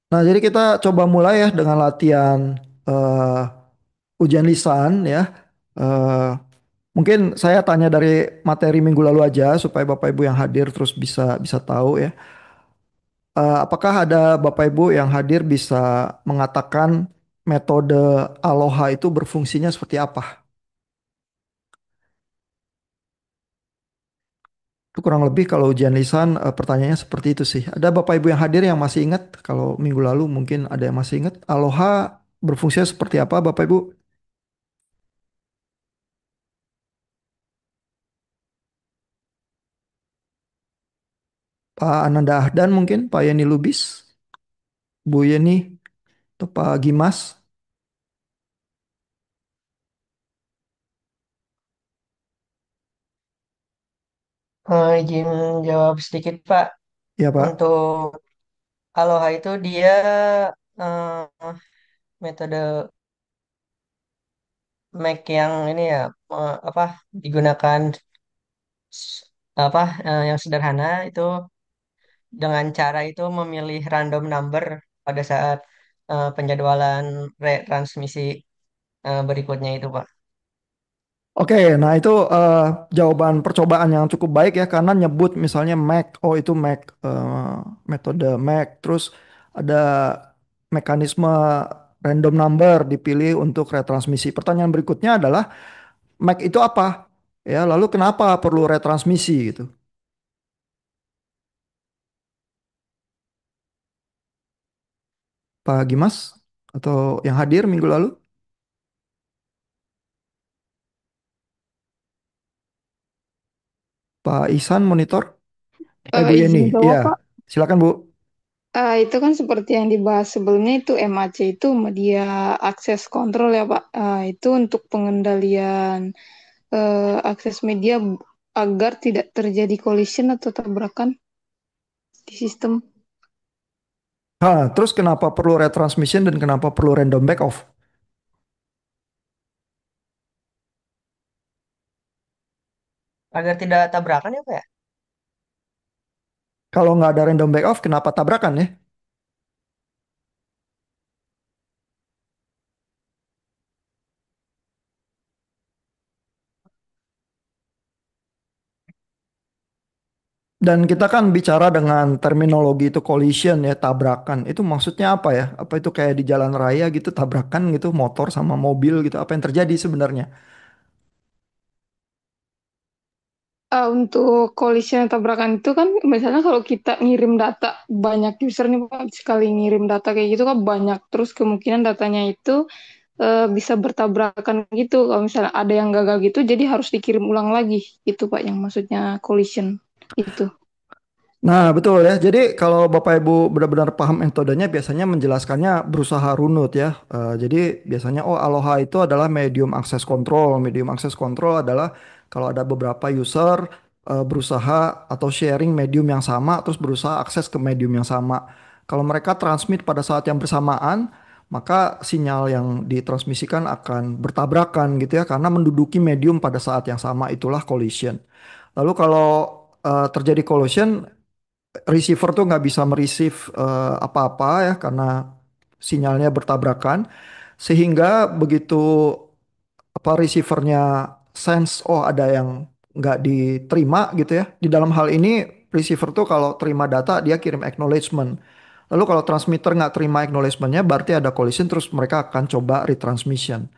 Nah, jadi kita coba mulai ya dengan latihan ujian lisan ya. Eh, Mungkin saya tanya dari materi minggu lalu aja supaya Bapak Ibu yang hadir terus bisa bisa tahu ya. Apakah ada Bapak Ibu yang hadir bisa mengatakan metode Aloha itu berfungsinya seperti apa? Itu kurang lebih kalau ujian lisan pertanyaannya seperti itu sih. Ada Bapak Ibu yang hadir yang masih ingat? Kalau minggu lalu mungkin ada yang masih ingat. Aloha berfungsinya seperti apa Bapak Ibu? Pak Ananda Ahdan mungkin, Pak Yeni Lubis, Bu Yeni, atau Pak Gimas? Izin jawab sedikit Pak. Ya Pak. Untuk Aloha itu dia eh, metode Mac yang ini ya apa digunakan s- apa yang sederhana itu dengan cara itu memilih random number pada saat penjadwalan retransmisi berikutnya itu Pak. Oke, nah itu jawaban percobaan yang cukup baik ya karena nyebut misalnya Mac, oh itu Mac, metode Mac, terus ada mekanisme random number dipilih untuk retransmisi. Pertanyaan berikutnya adalah Mac itu apa? Ya, lalu kenapa perlu retransmisi gitu? Pak Gimas atau yang hadir minggu lalu? Pak Ihsan monitor? Bu Yeni, Izin iya. jawab, Pak. Silakan Bu. Itu kan seperti yang dibahas sebelumnya itu MAC itu media akses kontrol ya, Pak. Itu untuk pengendalian akses media agar tidak terjadi collision atau tabrakan di sistem. Terus kenapa perlu retransmission dan kenapa perlu random backoff? Agar tidak tabrakan ya Pak ya. Kalau nggak ada random backoff, kenapa tabrakan ya? Dan kita kan bicara dengan terminologi itu collision ya, tabrakan. Itu maksudnya apa ya? Apa itu kayak di jalan raya gitu, tabrakan gitu, motor sama mobil gitu. Apa yang terjadi sebenarnya? Untuk collision atau tabrakan itu kan misalnya kalau kita ngirim data banyak user nih Pak, sekali ngirim data kayak gitu kan banyak terus kemungkinan datanya itu bisa bertabrakan gitu. Kalau misalnya ada yang gagal gitu, jadi harus dikirim ulang lagi. Itu Pak yang maksudnya collision itu. Nah, betul ya. Jadi kalau Bapak Ibu benar-benar paham metodenya, biasanya menjelaskannya berusaha runut ya. Jadi biasanya, oh Aloha itu adalah medium access control. Medium access control adalah kalau ada beberapa user berusaha atau sharing medium yang sama, terus berusaha akses ke medium yang sama. Kalau mereka transmit pada saat yang bersamaan, maka sinyal yang ditransmisikan akan bertabrakan gitu ya, karena menduduki medium pada saat yang sama, itulah collision. Lalu kalau terjadi collision, receiver tuh nggak bisa mereceive apa-apa ya karena sinyalnya bertabrakan sehingga begitu apa receivernya sense oh ada yang nggak diterima gitu ya di dalam hal ini receiver tuh kalau terima data dia kirim acknowledgement lalu kalau transmitter nggak terima acknowledgementnya berarti ada collision terus mereka akan coba retransmission.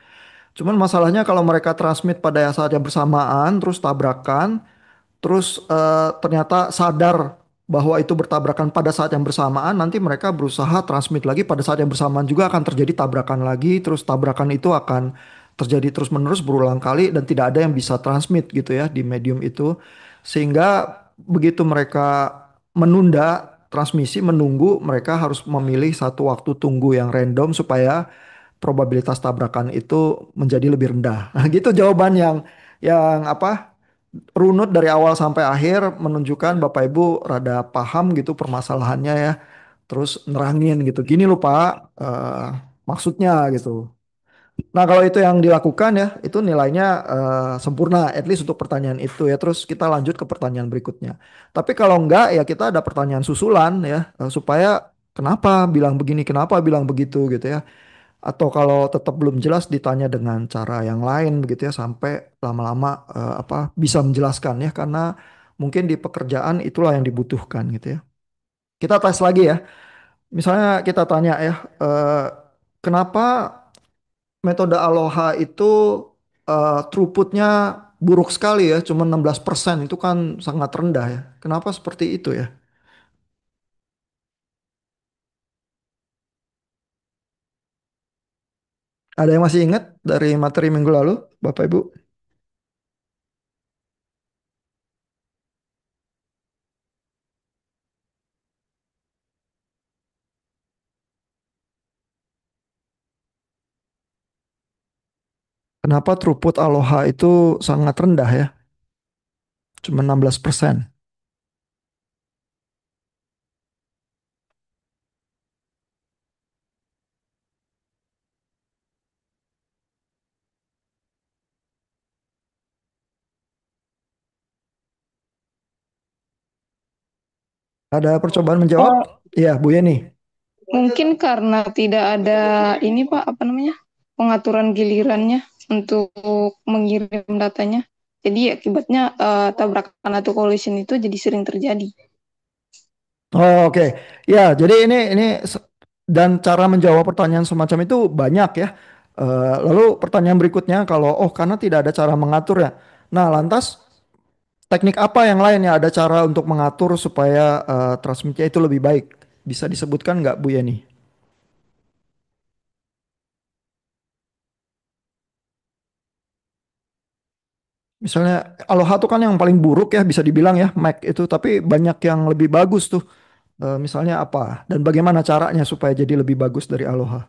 Cuman masalahnya kalau mereka transmit pada saat yang bersamaan terus tabrakan. Terus ternyata sadar bahwa itu bertabrakan pada saat yang bersamaan, nanti mereka berusaha transmit lagi pada saat yang bersamaan juga akan terjadi tabrakan lagi, terus tabrakan itu akan terjadi terus-menerus berulang kali dan tidak ada yang bisa transmit gitu ya di medium itu. Sehingga begitu mereka menunda transmisi, menunggu, mereka harus memilih satu waktu tunggu yang random supaya probabilitas tabrakan itu menjadi lebih rendah. Nah, gitu jawaban yang apa? Runut dari awal sampai akhir menunjukkan Bapak Ibu rada paham gitu permasalahannya ya. Terus nerangin gitu. Gini loh Pak, maksudnya gitu. Nah kalau itu yang dilakukan ya, itu nilainya sempurna, at least untuk pertanyaan itu ya. Terus kita lanjut ke pertanyaan berikutnya. Tapi kalau enggak ya kita ada pertanyaan susulan ya, supaya kenapa bilang begini, kenapa bilang begitu gitu ya. Atau kalau tetap belum jelas ditanya dengan cara yang lain begitu ya sampai lama-lama apa bisa menjelaskan ya karena mungkin di pekerjaan itulah yang dibutuhkan gitu ya. Kita tes lagi ya. Misalnya kita tanya ya, kenapa metode Aloha itu throughputnya buruk sekali ya, cuma 16% itu kan sangat rendah ya. Kenapa seperti itu ya? Ada yang masih ingat dari materi minggu lalu, Bapak Ibu? Kenapa throughput Aloha itu sangat rendah ya? Cuma 16%. Ada percobaan menjawab? Oh, Iya, Bu Yeni. mungkin karena tidak ada ini Pak, apa namanya? Pengaturan gilirannya untuk mengirim datanya. Jadi akibatnya tabrakan atau collision itu jadi sering terjadi. Oh, oke. Ya, jadi ini dan cara menjawab pertanyaan semacam itu banyak ya. Lalu pertanyaan berikutnya kalau oh karena tidak ada cara mengatur ya. Nah, lantas teknik apa yang lain ya ada cara untuk mengatur supaya transmisinya itu lebih baik? Bisa disebutkan nggak Bu Yeni? Misalnya Aloha tuh kan yang paling buruk ya bisa dibilang ya Mac itu, tapi banyak yang lebih bagus tuh. Misalnya apa? Dan bagaimana caranya supaya jadi lebih bagus dari Aloha?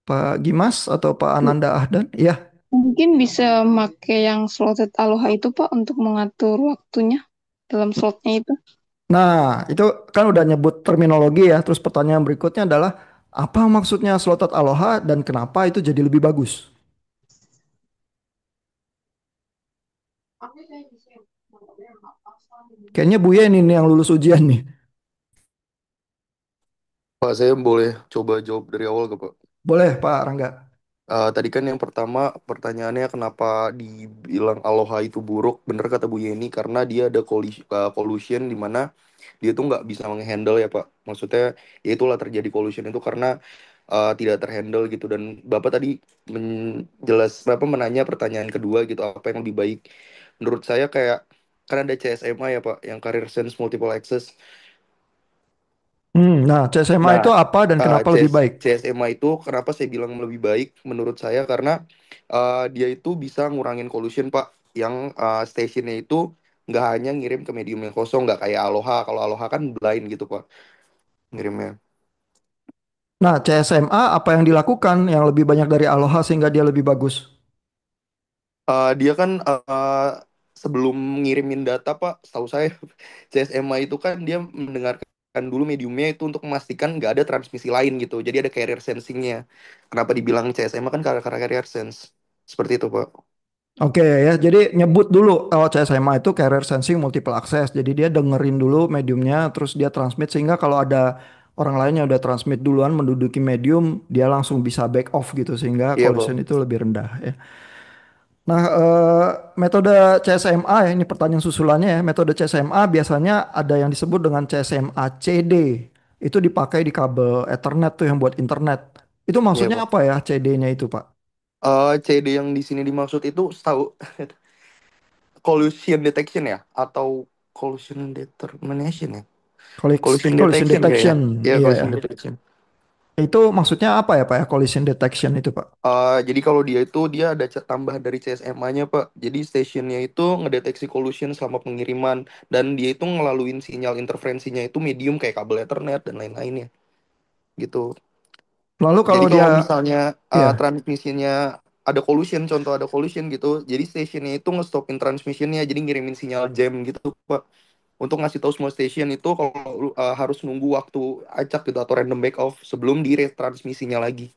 Pak Gimas atau Pak Ananda Ahdan? Iya. Mungkin bisa pakai yang slotted Aloha itu Pak untuk mengatur waktunya dalam slotnya itu. Nah, itu kan udah nyebut terminologi ya. Terus pertanyaan berikutnya adalah apa maksudnya slotted Aloha dan kenapa itu jadi lebih bagus? Kayaknya Bu Yen ini yang lulus ujian nih. Pak, saya boleh coba jawab dari awal ke Pak? Boleh Pak Rangga. Tadi kan yang pertama pertanyaannya kenapa dibilang Aloha itu buruk? Bener kata Bu Yeni karena dia ada collision di mana dia tuh nggak bisa menghandle ya Pak. Maksudnya ya itulah terjadi collision itu karena tidak terhandle gitu. Dan Bapak tadi Bapak menanya pertanyaan kedua gitu apa yang lebih baik? Menurut saya kayak kan ada CSMA ya Pak yang Career Sense Multiple Access. Nah, CSMA Nah, itu apa dan kenapa lebih baik? CSMA itu kenapa saya bilang lebih baik menurut saya karena dia itu bisa ngurangin collision Pak, yang stationnya itu nggak hanya ngirim ke medium yang kosong, nggak kayak Aloha. Kalau Aloha kan blind gitu Pak ngirimnya. Nah, CSMA apa yang dilakukan yang lebih banyak dari Aloha sehingga dia lebih bagus? Dia kan sebelum ngirimin data Pak, setahu saya CSMA itu kan dia mendengarkan dulu mediumnya itu untuk memastikan nggak ada transmisi lain gitu. Jadi ada carrier sensingnya. Kenapa dibilang CSMA kan karena carrier sense. Seperti itu Pak. Oke ya, jadi nyebut dulu kalau CSMA itu carrier sensing multiple access. Jadi dia dengerin dulu mediumnya, terus dia transmit sehingga kalau ada orang lain yang udah transmit duluan menduduki medium, dia langsung bisa back off gitu sehingga Iya collision bang. itu lebih rendah ya. Nah, metode CSMA ya, ini pertanyaan susulannya ya. Metode CSMA biasanya ada yang disebut dengan CSMA CD. Itu dipakai di kabel Ethernet tuh yang buat internet. Itu Iya maksudnya bang. apa ya CD-nya itu, Pak? CD yang di sini dimaksud itu tahu collision detection ya atau collision determination ya? Collision Collision detection kayaknya. detection. Iya, Iya ya. collision detection. Itu maksudnya apa ya, Pak ya? Collision detection itu, Pak. Jadi kalau dia itu dia ada tambahan dari CSMA-nya Pak. Jadi stationnya itu ngedeteksi collision selama pengiriman dan dia itu ngelaluin sinyal interferensinya itu medium kayak kabel Ethernet dan lain-lainnya gitu. Lalu Jadi kalau dia kalau misalnya ya. transmisinya ada collision, contoh ada collision gitu, jadi stationnya itu ngestopin transmissionnya, jadi ngirimin sinyal jam gitu Pak. Untuk ngasih tahu semua station itu kalau harus nunggu waktu acak gitu atau random back off sebelum di retransmisinya lagi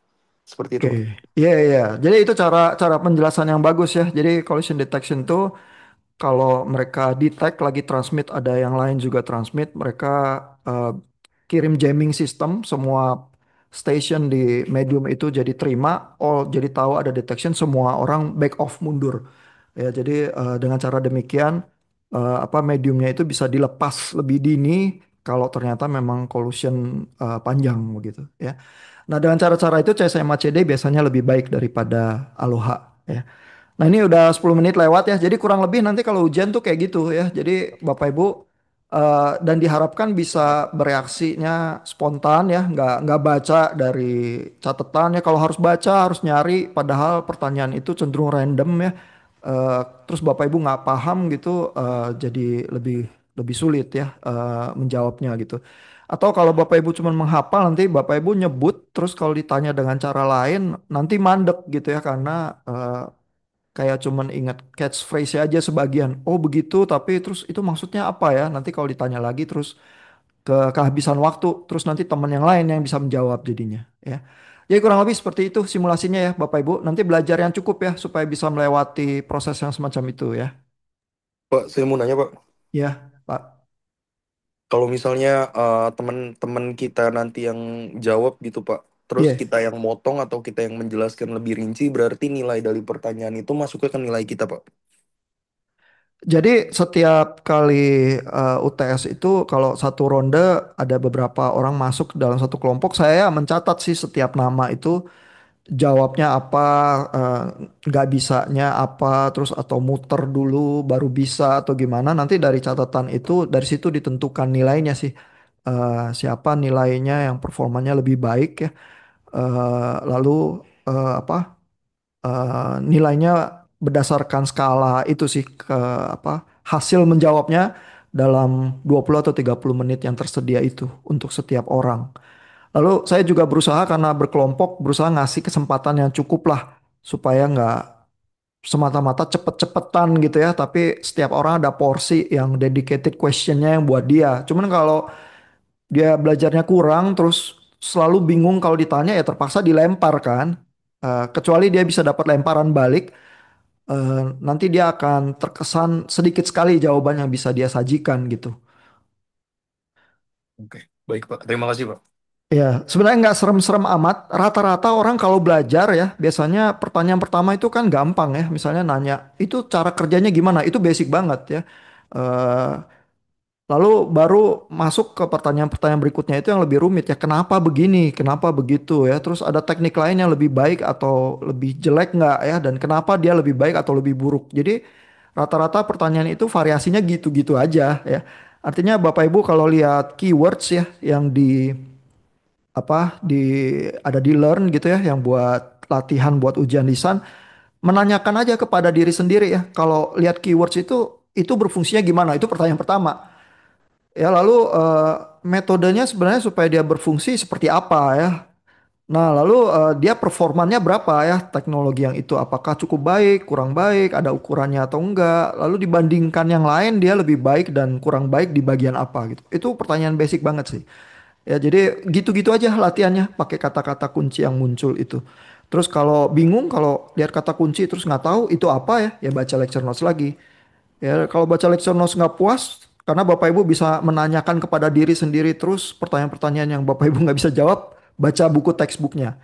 Seperti itu, Oke, Pak. iya iya. Jadi itu cara cara penjelasan yang bagus ya. Jadi collision detection tuh kalau mereka detect lagi transmit ada yang lain juga transmit, mereka eh, kirim jamming system semua station di medium itu jadi terima, oh jadi tahu ada detection semua orang back off mundur. Ya, jadi dengan cara demikian apa mediumnya itu bisa dilepas lebih dini kalau ternyata memang collision panjang begitu ya. Nah, dengan cara-cara itu CSMA-CD biasanya lebih baik daripada Aloha ya. Nah, ini udah 10 menit lewat ya. Jadi kurang lebih nanti kalau ujian tuh kayak gitu ya. Jadi Bapak Ibu dan diharapkan bisa bereaksinya spontan ya, nggak baca dari catatan ya. Kalau harus baca harus nyari, padahal pertanyaan itu cenderung random ya. Terus Bapak Ibu nggak paham gitu, jadi lebih lebih sulit ya menjawabnya gitu. Atau kalau Bapak Ibu cuma menghafal nanti Bapak Ibu nyebut, terus kalau ditanya dengan cara lain nanti mandek gitu ya karena kayak cuman ingat catchphrase aja sebagian. Oh begitu, tapi terus itu maksudnya apa ya? Nanti kalau ditanya lagi terus kehabisan waktu, terus nanti teman yang lain yang bisa menjawab jadinya ya. Jadi kurang lebih seperti itu simulasinya ya Bapak Ibu. Nanti belajar yang cukup ya supaya bisa melewati proses yang semacam itu ya. Pak, saya mau nanya, Pak. Ya, Pak. Kalau misalnya teman-teman kita nanti yang jawab gitu, Pak. Terus Iya. kita yang motong atau kita yang menjelaskan lebih rinci, berarti nilai dari pertanyaan itu masuknya ke nilai kita, Pak. Jadi setiap kali UTS itu kalau satu ronde ada beberapa orang masuk dalam satu kelompok, saya mencatat sih setiap nama itu jawabnya apa, eh, nggak bisanya apa, terus atau muter dulu baru bisa atau gimana. Nanti dari catatan itu, dari situ ditentukan nilainya sih. Siapa nilainya yang performanya lebih baik ya. Lalu apa? Nilainya berdasarkan skala itu sih ke apa? Hasil menjawabnya dalam 20 atau 30 menit yang tersedia itu untuk setiap orang. Lalu saya juga berusaha karena berkelompok berusaha ngasih kesempatan yang cukup lah supaya nggak semata-mata cepet-cepetan gitu ya. Tapi setiap orang ada porsi yang dedicated questionnya yang buat dia. Cuman kalau dia belajarnya kurang terus selalu bingung kalau ditanya ya terpaksa dilempar kan. Kecuali dia bisa dapat lemparan balik, nanti dia akan terkesan sedikit sekali jawaban yang bisa dia sajikan gitu. Oke, baik, Pak. Terima kasih, Pak. Ya, sebenarnya nggak serem-serem amat. Rata-rata orang kalau belajar ya, biasanya pertanyaan pertama itu kan gampang ya. Misalnya nanya, itu cara kerjanya gimana? Itu basic banget ya. Eh, Lalu baru masuk ke pertanyaan-pertanyaan berikutnya itu yang lebih rumit ya. Kenapa begini? Kenapa begitu ya? Terus ada teknik lain yang lebih baik atau lebih jelek nggak ya? Dan kenapa dia lebih baik atau lebih buruk? Jadi rata-rata pertanyaan itu variasinya gitu-gitu aja ya. Artinya Bapak Ibu kalau lihat keywords ya yang di apa di ada di Learn gitu ya yang buat latihan buat ujian lisan, menanyakan aja kepada diri sendiri ya kalau lihat keywords itu berfungsinya gimana, itu pertanyaan pertama ya. Lalu metodenya sebenarnya supaya dia berfungsi seperti apa ya. Nah lalu dia performanya berapa ya, teknologi yang itu apakah cukup baik kurang baik, ada ukurannya atau enggak, lalu dibandingkan yang lain dia lebih baik dan kurang baik di bagian apa gitu. Itu pertanyaan basic banget sih. Ya, jadi gitu-gitu aja latihannya pakai kata-kata kunci yang muncul itu. Terus kalau bingung, kalau lihat kata kunci terus nggak tahu itu apa ya, ya baca lecture notes lagi. Ya, kalau baca lecture notes nggak puas, karena Bapak Ibu bisa menanyakan kepada diri sendiri terus pertanyaan-pertanyaan yang Bapak Ibu nggak bisa jawab, baca buku textbooknya.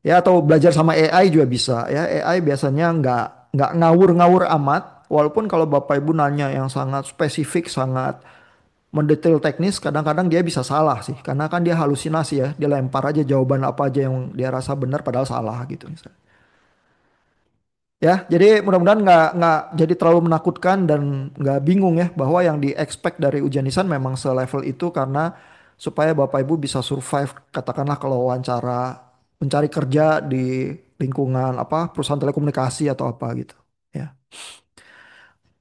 Ya, atau belajar sama AI juga bisa. Ya, AI biasanya nggak ngawur-ngawur amat. Walaupun kalau Bapak Ibu nanya yang sangat spesifik, sangat mendetail teknis kadang-kadang dia bisa salah sih karena kan dia halusinasi ya, dia lempar aja jawaban apa aja yang dia rasa benar padahal salah gitu misalnya. Ya jadi mudah-mudahan nggak jadi terlalu menakutkan dan nggak bingung ya bahwa yang di expect dari ujian lisan memang selevel itu karena supaya Bapak Ibu bisa survive katakanlah kalau wawancara mencari kerja di lingkungan apa perusahaan telekomunikasi atau apa gitu ya.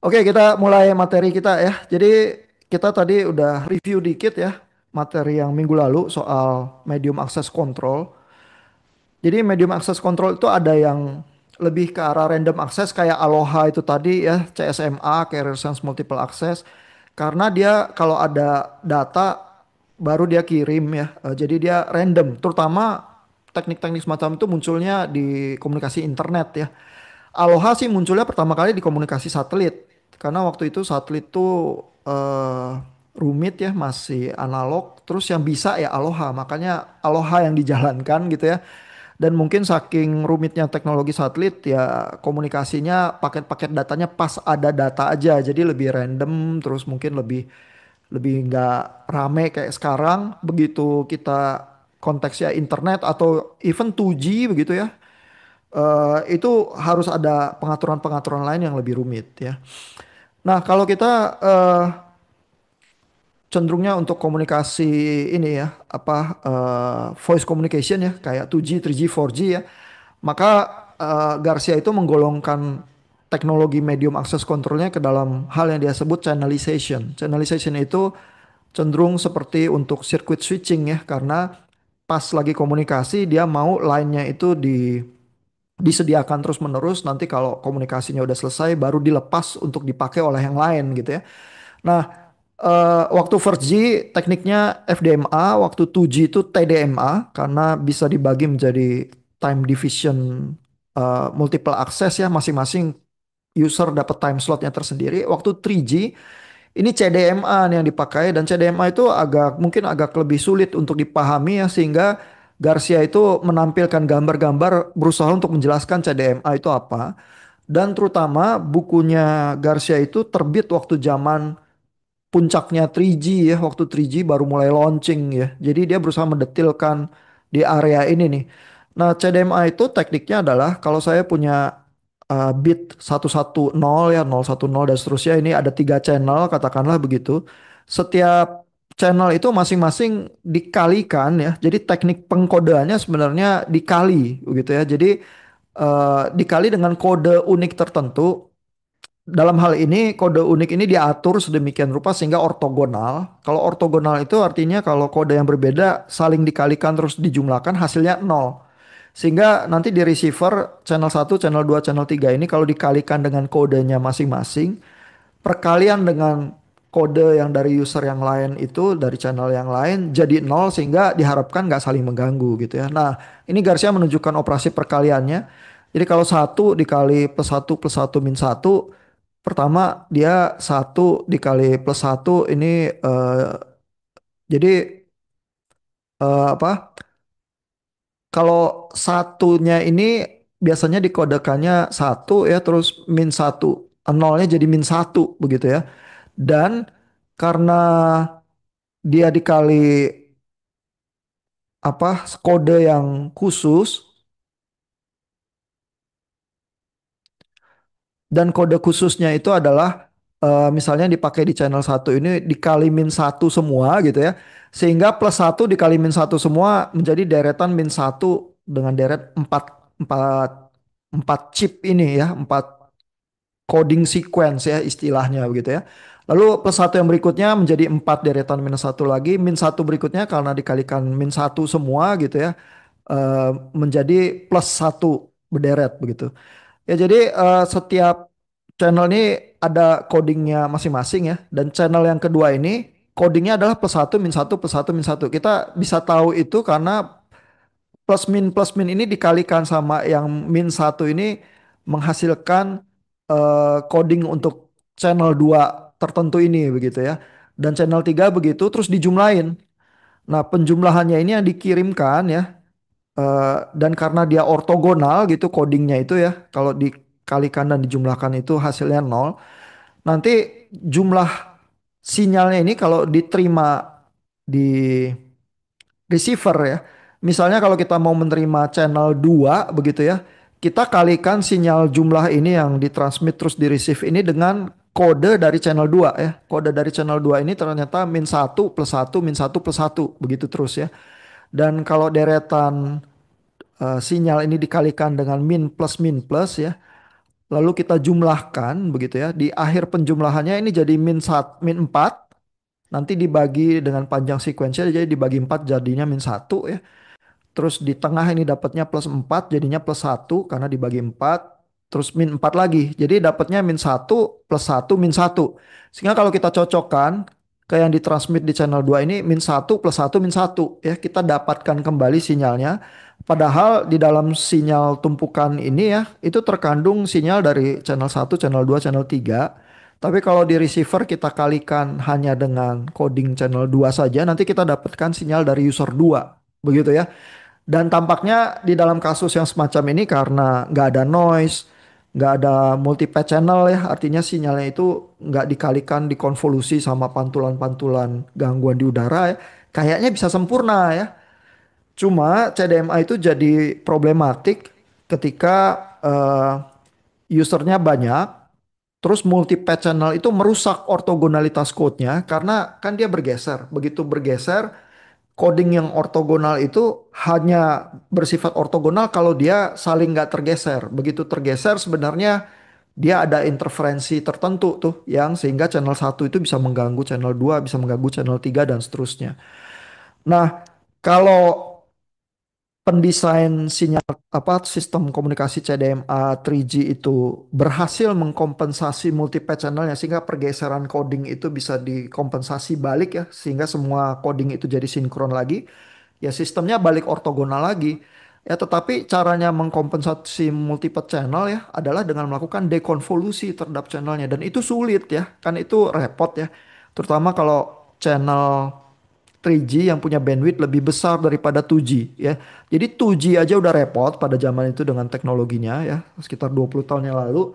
Oke, kita mulai materi kita ya. Jadi kita tadi udah review dikit ya materi yang minggu lalu soal medium access control. Jadi medium access control itu ada yang lebih ke arah random access kayak Aloha itu tadi ya, CSMA, Carrier Sense Multiple Access. Karena dia kalau ada data baru dia kirim ya. Jadi dia random, terutama teknik-teknik semacam itu munculnya di komunikasi internet ya. Aloha sih munculnya pertama kali di komunikasi satelit. Karena waktu itu satelit tuh rumit ya, masih analog. Terus yang bisa ya Aloha, makanya Aloha yang dijalankan gitu ya. Dan mungkin saking rumitnya teknologi satelit ya komunikasinya paket-paket datanya pas ada data aja. Jadi lebih random, terus mungkin lebih lebih nggak rame kayak sekarang. Begitu kita konteksnya internet atau even 2G begitu ya, itu harus ada pengaturan-pengaturan lain yang lebih rumit ya. Nah, kalau kita cenderungnya untuk komunikasi ini ya, apa voice communication ya, kayak 2G, 3G, 4G ya, maka Garcia itu menggolongkan teknologi medium access controlnya ke dalam hal yang dia sebut channelization. Channelization itu cenderung seperti untuk circuit switching ya, karena pas lagi komunikasi dia mau line-nya itu disediakan terus-menerus, nanti kalau komunikasinya udah selesai baru dilepas untuk dipakai oleh yang lain gitu ya. Nah, waktu 4G tekniknya FDMA, waktu 2G itu TDMA karena bisa dibagi menjadi time division, multiple access ya, masing-masing user dapat time slotnya tersendiri. Waktu 3G ini CDMA nih yang dipakai, dan CDMA itu mungkin agak lebih sulit untuk dipahami ya, sehingga Garcia itu menampilkan gambar-gambar berusaha untuk menjelaskan CDMA itu apa. Dan terutama bukunya Garcia itu terbit waktu zaman puncaknya 3G ya, waktu 3G baru mulai launching ya. Jadi dia berusaha mendetilkan di area ini nih. Nah, CDMA itu tekniknya adalah kalau saya punya bit 110 ya, 010 dan seterusnya, ini ada 3 channel katakanlah begitu. Setiap channel itu masing-masing dikalikan ya. Jadi teknik pengkodeannya sebenarnya dikali begitu ya. Jadi dikali dengan kode unik tertentu. Dalam hal ini kode unik ini diatur sedemikian rupa sehingga ortogonal. Kalau ortogonal itu artinya kalau kode yang berbeda saling dikalikan terus dijumlahkan hasilnya nol. Sehingga nanti di receiver channel satu, channel 2, channel 3 ini kalau dikalikan dengan kodenya masing-masing, perkalian dengan kode yang dari user yang lain itu dari channel yang lain jadi nol, sehingga diharapkan nggak saling mengganggu gitu ya. Nah, ini Garcia menunjukkan operasi perkaliannya. Jadi kalau satu dikali plus satu min satu, pertama dia satu dikali plus satu ini jadi apa? Kalau satunya ini biasanya dikodekannya satu ya, terus min satu, nolnya jadi min satu begitu ya. Dan karena dia dikali apa kode yang khusus, dan kode khususnya itu adalah misalnya dipakai di channel satu ini dikali min satu semua gitu ya. Sehingga plus satu dikali min satu semua menjadi deretan min satu dengan deret 4 chip ini ya, 4 coding sequence ya istilahnya begitu ya. Lalu plus satu yang berikutnya menjadi 4 deretan minus satu lagi, min satu berikutnya karena dikalikan min satu semua gitu ya, menjadi plus satu berderet begitu. Ya jadi setiap channel ini ada codingnya masing-masing ya. Dan channel yang kedua ini codingnya adalah plus satu min satu plus satu min satu. Kita bisa tahu itu karena plus min ini dikalikan sama yang min satu ini menghasilkan coding untuk channel 2 tertentu ini begitu ya. Dan channel 3 begitu terus dijumlahin. Nah, penjumlahannya ini yang dikirimkan ya. Dan karena dia ortogonal gitu codingnya itu ya, kalau dikalikan dan dijumlahkan itu hasilnya nol. Nanti jumlah sinyalnya ini kalau diterima di receiver ya. Misalnya kalau kita mau menerima channel 2 begitu ya, kita kalikan sinyal jumlah ini yang ditransmit terus di receive ini dengan kode dari channel 2 ya. Kode dari channel 2 ini ternyata min satu plus satu min satu plus satu begitu terus ya. Dan kalau deretan sinyal ini dikalikan dengan min plus ya. Lalu kita jumlahkan begitu ya. Di akhir penjumlahannya ini jadi min 4. Nanti dibagi dengan panjang sekuensinya jadi dibagi 4 jadinya min satu ya. Terus di tengah ini dapatnya plus 4 jadinya plus satu karena dibagi 4. Terus min 4 lagi. Jadi dapatnya min satu plus satu min satu. Sehingga kalau kita cocokkan ke yang ditransmit di channel 2 ini min satu plus satu min satu ya. Kita dapatkan kembali sinyalnya. Padahal di dalam sinyal tumpukan ini ya, itu terkandung sinyal dari channel satu, channel 2, channel 3. Tapi kalau di receiver kita kalikan hanya dengan coding channel 2 saja, nanti kita dapatkan sinyal dari user 2. Begitu ya. Dan tampaknya di dalam kasus yang semacam ini karena nggak ada noise, nggak ada multi patch channel ya, artinya sinyalnya itu nggak dikalikan dikonvolusi sama pantulan-pantulan gangguan di udara ya, kayaknya bisa sempurna ya. Cuma CDMA itu jadi problematik ketika usernya banyak, terus multi patch channel itu merusak ortogonalitas code-nya karena kan dia bergeser. Begitu bergeser, coding yang ortogonal itu hanya bersifat ortogonal kalau dia saling nggak tergeser. Begitu tergeser sebenarnya dia ada interferensi tertentu tuh yang sehingga channel satu itu bisa mengganggu channel 2, bisa mengganggu channel 3 dan seterusnya. Nah, kalau pendesain sinyal apa sistem komunikasi CDMA 3G itu berhasil mengkompensasi multi patch channelnya sehingga pergeseran coding itu bisa dikompensasi balik ya sehingga semua coding itu jadi sinkron lagi ya sistemnya balik ortogonal lagi ya tetapi caranya mengkompensasi multi patch channel ya adalah dengan melakukan dekonvolusi terhadap channelnya dan itu sulit ya kan itu repot ya terutama kalau channel 3G yang punya bandwidth lebih besar daripada 2G ya. Jadi 2G aja udah repot pada zaman itu dengan teknologinya ya, sekitar 20 tahun yang lalu.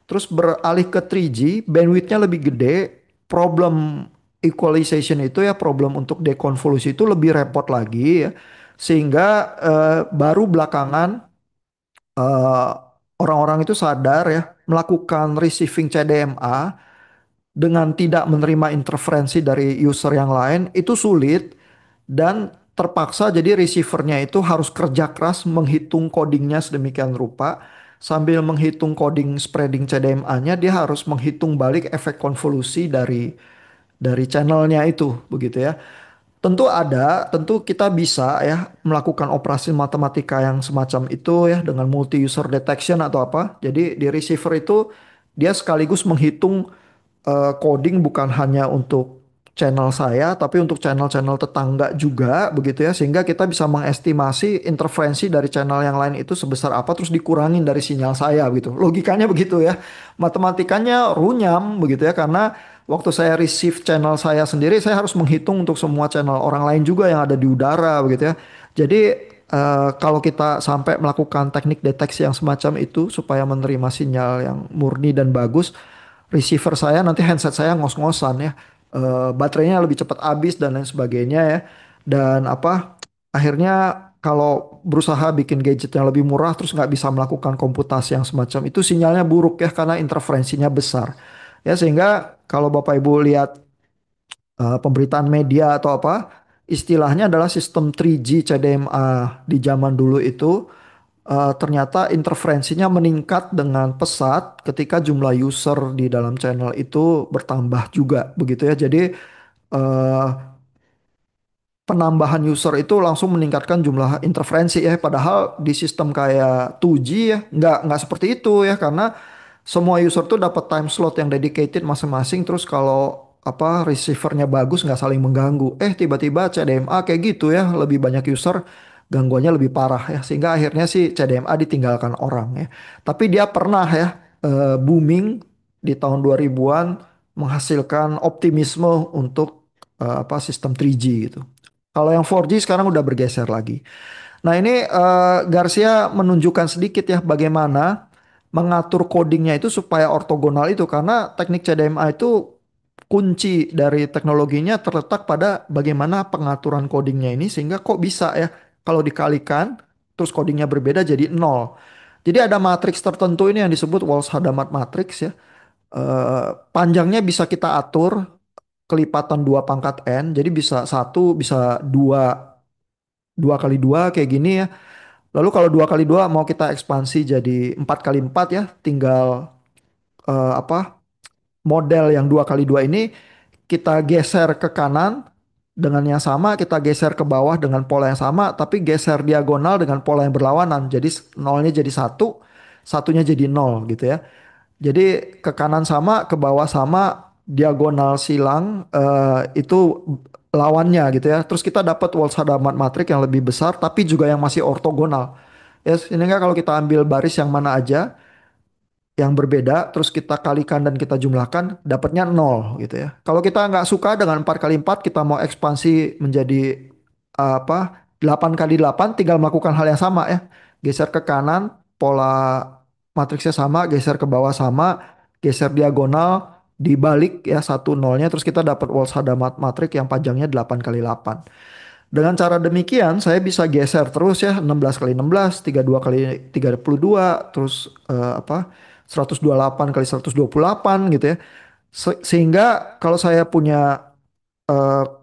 Terus beralih ke 3G, bandwidthnya lebih gede, problem equalization itu ya, problem untuk dekonvolusi itu lebih repot lagi ya. Sehingga baru belakangan eh, orang-orang itu sadar ya, melakukan receiving CDMA dengan tidak menerima interferensi dari user yang lain itu sulit dan terpaksa jadi receivernya itu harus kerja keras menghitung codingnya sedemikian rupa sambil menghitung coding spreading CDMA-nya dia harus menghitung balik efek konvolusi dari channelnya itu begitu ya. Tentu kita bisa ya melakukan operasi matematika yang semacam itu ya dengan multi user detection atau apa. Jadi di receiver itu dia sekaligus menghitung coding bukan hanya untuk channel saya, tapi untuk channel-channel tetangga juga begitu ya, sehingga kita bisa mengestimasi interferensi dari channel yang lain itu sebesar apa, terus dikurangin dari sinyal saya gitu. Logikanya begitu ya, matematikanya runyam begitu ya, karena waktu saya receive channel saya sendiri, saya harus menghitung untuk semua channel orang lain juga yang ada di udara begitu ya. Jadi kalau kita sampai melakukan teknik deteksi yang semacam itu supaya menerima sinyal yang murni dan bagus, receiver saya nanti handset saya ngos-ngosan ya. Baterainya lebih cepat habis dan lain sebagainya ya. Dan apa akhirnya kalau berusaha bikin gadget yang lebih murah terus nggak bisa melakukan komputasi yang semacam itu sinyalnya buruk ya karena interferensinya besar. Ya sehingga kalau Bapak Ibu lihat pemberitaan media atau apa istilahnya adalah sistem 3G CDMA di zaman dulu itu ternyata interferensinya meningkat dengan pesat ketika jumlah user di dalam channel itu bertambah juga begitu ya. Jadi eh, penambahan user itu langsung meningkatkan jumlah interferensi ya. Padahal di sistem kayak 2G ya nggak seperti itu ya karena semua user tuh dapat time slot yang dedicated masing-masing. Terus kalau apa receivernya bagus nggak saling mengganggu. Tiba-tiba CDMA kayak gitu ya lebih banyak user gangguannya lebih parah ya sehingga akhirnya sih CDMA ditinggalkan orang ya. Tapi dia pernah ya booming di tahun 2000-an menghasilkan optimisme untuk apa sistem 3G gitu. Kalau yang 4G sekarang udah bergeser lagi. Nah ini Garcia menunjukkan sedikit ya bagaimana mengatur codingnya itu supaya ortogonal itu karena teknik CDMA itu kunci dari teknologinya terletak pada bagaimana pengaturan codingnya ini sehingga kok bisa ya kalau dikalikan terus codingnya berbeda jadi nol. Jadi ada matriks tertentu ini yang disebut Walsh-Hadamard matrix ya. Panjangnya bisa kita atur kelipatan 2 pangkat n jadi bisa satu bisa dua 2 kali 2 kayak gini ya. Lalu kalau 2 kali 2 mau kita ekspansi jadi 4 kali 4 ya, tinggal apa model yang 2 kali 2 ini kita geser ke kanan dengan yang sama, kita geser ke bawah dengan pola yang sama, tapi geser diagonal dengan pola yang berlawanan. Jadi nolnya jadi satu, satunya jadi nol gitu ya. Jadi ke kanan sama, ke bawah sama, diagonal silang itu lawannya gitu ya. Terus kita dapat Walsh-Hadamard matriks yang lebih besar tapi juga yang masih ortogonal. Ya, sehingga kalau kita ambil baris yang mana aja yang berbeda, terus kita kalikan dan kita jumlahkan, dapatnya nol gitu ya. Kalau kita nggak suka dengan 4 kali 4, kita mau ekspansi menjadi apa 8 kali 8, tinggal melakukan hal yang sama ya. Geser ke kanan, pola matriksnya sama, geser ke bawah sama, geser diagonal, dibalik ya satu nolnya, terus kita dapat Walsh-Hadamard matriks yang panjangnya 8 kali 8. Dengan cara demikian saya bisa geser terus ya 16 kali 16, 32 kali 32, terus apa 128 kali 128 gitu ya. Sehingga kalau saya punya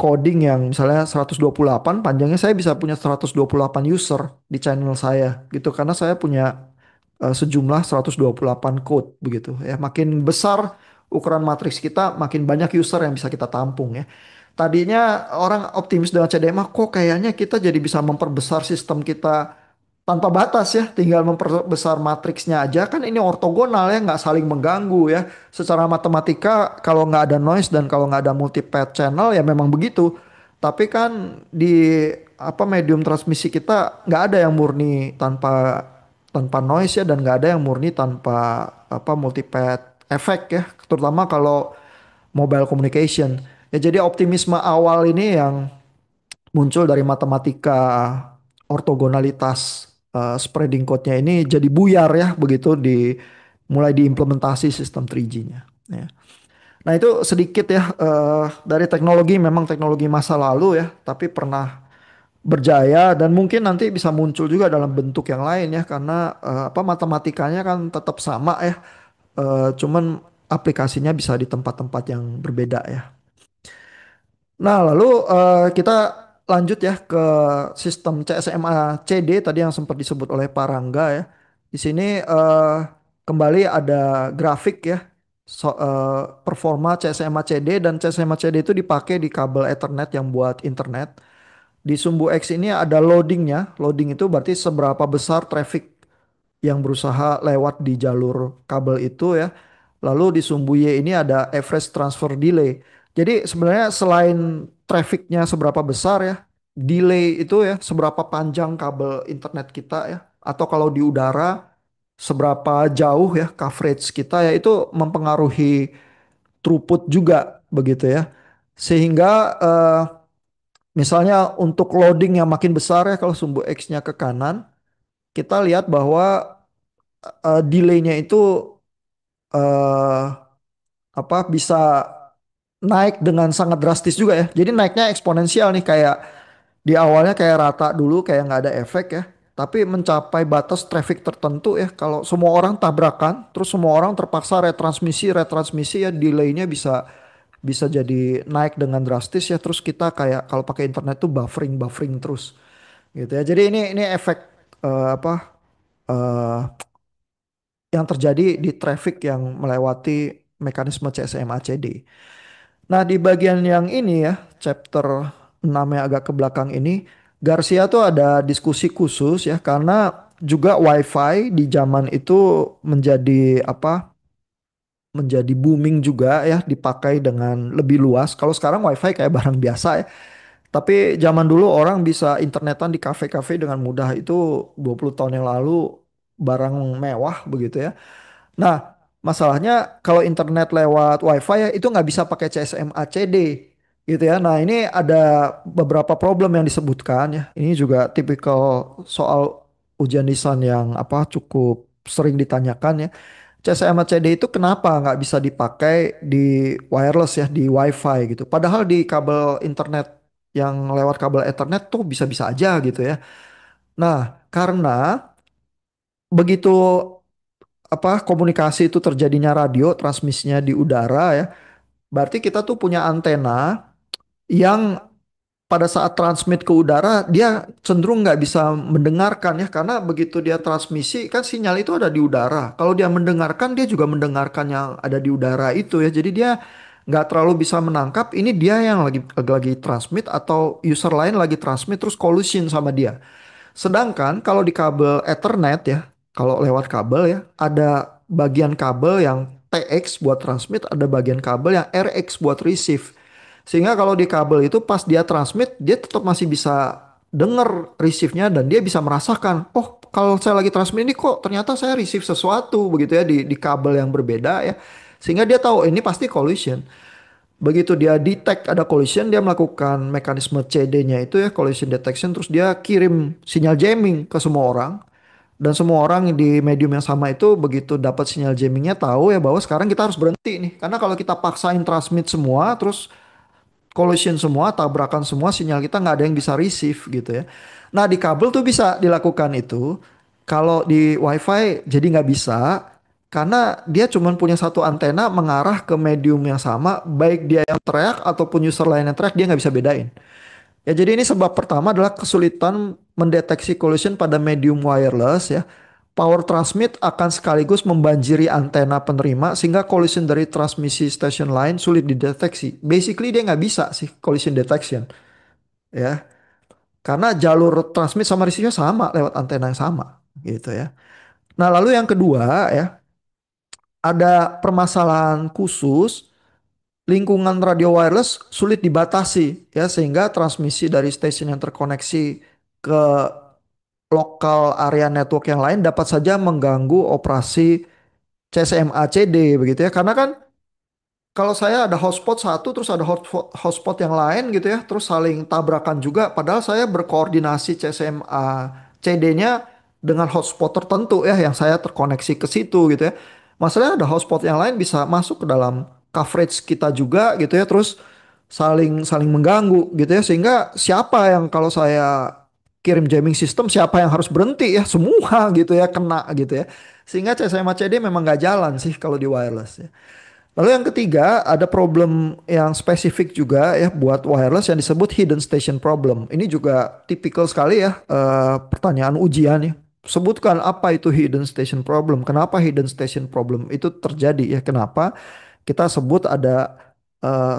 coding yang misalnya 128 panjangnya, saya bisa punya 128 user di channel saya gitu karena saya punya sejumlah 128 code begitu ya. Makin besar ukuran matriks kita, makin banyak user yang bisa kita tampung ya. Tadinya orang optimis dengan CDMA, kok kayaknya kita jadi bisa memperbesar sistem kita tanpa batas ya, tinggal memperbesar matriksnya aja, kan ini ortogonal ya, nggak saling mengganggu ya. Secara matematika kalau nggak ada noise dan kalau nggak ada multi-path channel ya memang begitu. Tapi kan di apa medium transmisi kita nggak ada yang murni tanpa tanpa noise ya, dan nggak ada yang murni tanpa apa multi-path efek ya, terutama kalau mobile communication. Ya jadi optimisme awal ini yang muncul dari matematika ortogonalitas spreading code-nya ini jadi buyar ya begitu mulai diimplementasi sistem 3G-nya. Ya. Nah itu sedikit ya dari teknologi, memang teknologi masa lalu ya, tapi pernah berjaya dan mungkin nanti bisa muncul juga dalam bentuk yang lain ya, karena apa matematikanya kan tetap sama ya, cuman aplikasinya bisa di tempat-tempat yang berbeda ya. Nah, lalu kita lanjut ya ke sistem CSMA CD tadi yang sempat disebut oleh Pak Rangga ya. Di sini kembali ada grafik ya, performa CSMA CD, dan CSMA CD itu dipakai di kabel Ethernet yang buat internet. Di sumbu X ini ada loadingnya. Loading itu berarti seberapa besar traffic yang berusaha lewat di jalur kabel itu ya. Lalu di sumbu Y ini ada average transfer delay. Jadi sebenarnya selain trafficnya seberapa besar ya, delay itu ya seberapa panjang kabel internet kita ya. Atau kalau di udara seberapa jauh ya coverage kita ya, itu mempengaruhi throughput juga begitu ya. Sehingga misalnya untuk loading yang makin besar ya, kalau sumbu X-nya ke kanan, kita lihat bahwa delaynya itu eh apa bisa naik dengan sangat drastis juga ya. Jadi naiknya eksponensial nih, kayak di awalnya kayak rata dulu kayak nggak ada efek ya. Tapi mencapai batas traffic tertentu ya. Kalau semua orang tabrakan, terus semua orang terpaksa retransmisi ya, delaynya bisa bisa jadi naik dengan drastis ya. Terus kita kayak kalau pakai internet tuh buffering terus gitu ya. Jadi ini efek apa eh, yang terjadi di traffic yang melewati mekanisme CSMA-CD. Nah, di bagian yang ini ya, chapter 6 yang agak ke belakang ini, Garcia tuh ada diskusi khusus ya, karena juga WiFi di zaman itu menjadi apa? Menjadi booming juga ya, dipakai dengan lebih luas. Kalau sekarang WiFi kayak barang biasa ya. Tapi zaman dulu orang bisa internetan di kafe-kafe dengan mudah, itu 20 tahun yang lalu barang mewah begitu ya. Nah, masalahnya kalau internet lewat WiFi ya itu nggak bisa pakai CSMA CD gitu ya. Nah, ini ada beberapa problem yang disebutkan ya. Ini juga tipikal soal ujian lisan yang apa cukup sering ditanyakan ya. CSMA CD itu kenapa nggak bisa dipakai di wireless ya, di WiFi gitu. Padahal di kabel internet yang lewat kabel Ethernet tuh bisa-bisa aja gitu ya. Nah, karena begitu apa komunikasi itu terjadinya radio transmisinya di udara ya, berarti kita tuh punya antena yang pada saat transmit ke udara dia cenderung nggak bisa mendengarkan ya, karena begitu dia transmisi kan sinyal itu ada di udara, kalau dia mendengarkan dia juga mendengarkan yang ada di udara itu ya, jadi dia nggak terlalu bisa menangkap ini dia yang lagi transmit atau user lain lagi transmit terus collision sama dia. Sedangkan kalau di kabel Ethernet ya, kalau lewat kabel ya, ada bagian kabel yang TX buat transmit, ada bagian kabel yang RX buat receive. Sehingga kalau di kabel itu pas dia transmit, dia tetap masih bisa denger receive-nya dan dia bisa merasakan, oh kalau saya lagi transmit ini kok ternyata saya receive sesuatu begitu ya di kabel yang berbeda ya. Sehingga dia tahu ini pasti collision. Begitu dia detect ada collision, dia melakukan mekanisme CD-nya itu ya, collision detection, terus dia kirim sinyal jamming ke semua orang. Dan semua orang di medium yang sama itu begitu dapat sinyal jammingnya tahu ya bahwa sekarang kita harus berhenti nih. Karena kalau kita paksain transmit semua, terus collision semua, tabrakan semua, sinyal kita nggak ada yang bisa receive gitu ya. Nah di kabel tuh bisa dilakukan itu. Kalau di WiFi jadi nggak bisa karena dia cuma punya satu antena mengarah ke medium yang sama, baik dia yang teriak ataupun user lain yang teriak dia nggak bisa bedain. Ya jadi ini sebab pertama adalah kesulitan mendeteksi collision pada medium wireless ya. Power transmit akan sekaligus membanjiri antena penerima sehingga collision dari transmisi station lain sulit dideteksi. Basically dia nggak bisa sih collision detection ya. Karena jalur transmit sama receive sama lewat antena yang sama gitu ya. Nah lalu yang kedua ya ada permasalahan khusus lingkungan radio wireless sulit dibatasi ya sehingga transmisi dari stasiun yang terkoneksi ke lokal area network yang lain dapat saja mengganggu operasi CSMA CD begitu ya. Karena kan kalau saya ada hotspot satu terus ada hotspot yang lain gitu ya, terus saling tabrakan juga padahal saya berkoordinasi CSMA CD-nya dengan hotspot tertentu ya yang saya terkoneksi ke situ gitu ya. Masalahnya ada hotspot yang lain bisa masuk ke dalam coverage kita juga gitu ya, terus saling saling mengganggu gitu ya sehingga siapa yang kalau saya kirim jamming system siapa yang harus berhenti ya semua gitu ya kena gitu ya. Sehingga CSMA CD memang nggak jalan sih kalau di wireless ya. Lalu yang ketiga ada problem yang spesifik juga ya buat wireless yang disebut hidden station problem. Ini juga tipikal sekali ya pertanyaan ujian ya. Sebutkan apa itu hidden station problem? Kenapa hidden station problem itu terjadi ya? Kenapa kita sebut ada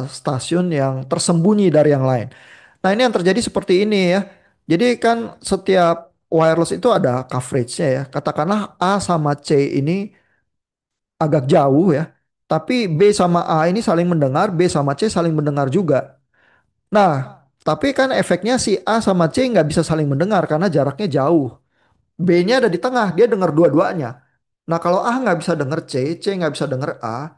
stasiun yang tersembunyi dari yang lain? Nah ini yang terjadi seperti ini ya. Jadi kan setiap wireless itu ada coveragenya ya. Katakanlah A sama C ini agak jauh ya. Tapi B sama A ini saling mendengar, B sama C saling mendengar juga. Nah, tapi kan efeknya si A sama C nggak bisa saling mendengar karena jaraknya jauh. B-nya ada di tengah, dia dengar dua-duanya. Nah, kalau A nggak bisa dengar C, C nggak bisa dengar A,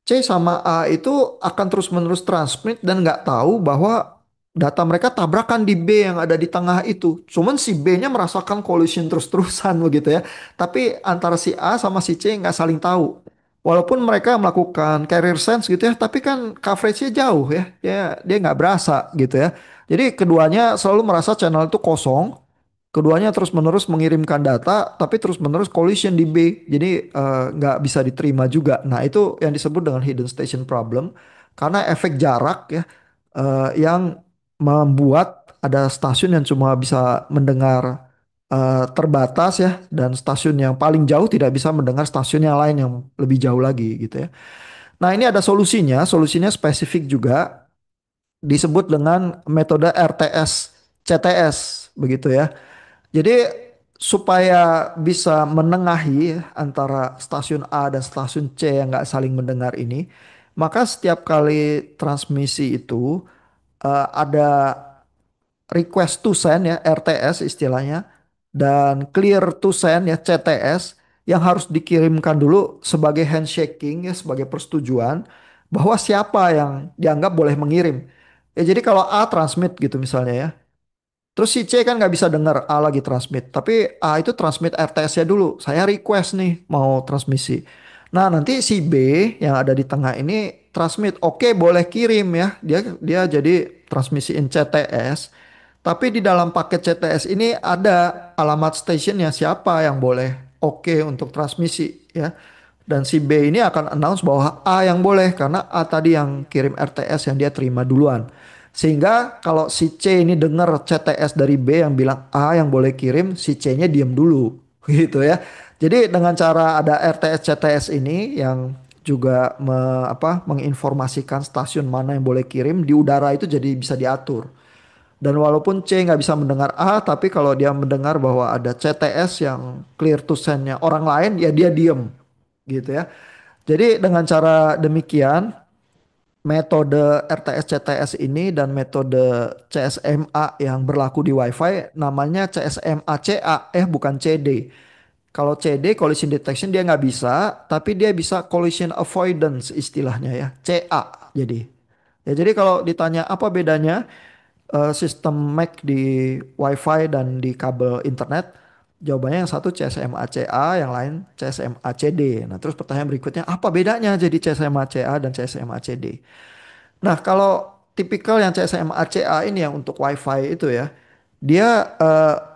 C sama A itu akan terus-menerus transmit dan nggak tahu bahwa data mereka tabrakan di B yang ada di tengah itu. Cuman si B-nya merasakan collision terus-terusan begitu ya. Tapi antara si A sama si C nggak saling tahu. Walaupun mereka melakukan carrier sense gitu ya, tapi kan coveragenya jauh ya. Dia nggak berasa gitu ya. Jadi keduanya selalu merasa channel itu kosong. Keduanya terus-menerus mengirimkan data, tapi terus-menerus collision di B. Jadi nggak bisa diterima juga. Nah itu yang disebut dengan hidden station problem. Karena efek jarak ya, yang membuat ada stasiun yang cuma bisa mendengar terbatas ya. Dan stasiun yang paling jauh tidak bisa mendengar stasiun yang lain yang lebih jauh lagi gitu ya. Nah ini ada solusinya. Solusinya spesifik juga. Disebut dengan metode RTS CTS begitu ya. Jadi supaya bisa menengahi antara stasiun A dan stasiun C yang nggak saling mendengar ini, maka setiap kali transmisi itu ada request to send ya RTS istilahnya dan clear to send ya CTS yang harus dikirimkan dulu sebagai handshaking ya sebagai persetujuan bahwa siapa yang dianggap boleh mengirim. Ya jadi kalau A transmit gitu misalnya ya. Terus si C kan nggak bisa dengar A lagi transmit. Tapi A itu transmit RTS-nya dulu. Saya request nih mau transmisi. Nah nanti si B yang ada di tengah ini transmit. Oke boleh kirim ya. Dia jadi transmisiin CTS. Tapi di dalam paket CTS ini ada alamat stationnya siapa yang boleh oke untuk transmisi ya. Dan si B ini akan announce bahwa A yang boleh karena A tadi yang kirim RTS yang dia terima duluan. Sehingga kalau si C ini dengar CTS dari B yang bilang A yang boleh kirim, si C-nya diem dulu gitu ya. Jadi dengan cara ada RTS CTS ini yang juga menginformasikan stasiun mana yang boleh kirim di udara itu jadi bisa diatur. Dan walaupun C nggak bisa mendengar A, tapi kalau dia mendengar bahwa ada CTS yang clear to send-nya orang lain, ya dia diem gitu ya. Jadi dengan cara demikian metode RTS CTS ini dan metode CSMA yang berlaku di WiFi namanya CSMA CA, bukan CD. Kalau CD collision detection dia nggak bisa, tapi dia bisa collision avoidance istilahnya ya, CA. Jadi kalau ditanya apa bedanya sistem MAC di WiFi dan di kabel internet, jawabannya yang satu CSMA CA, yang lain CSMA CD. Nah, terus pertanyaan berikutnya apa bedanya jadi CSMA CA dan CSMA CD? Nah, kalau tipikal yang CSM ACA ini yang untuk WiFi itu ya, dia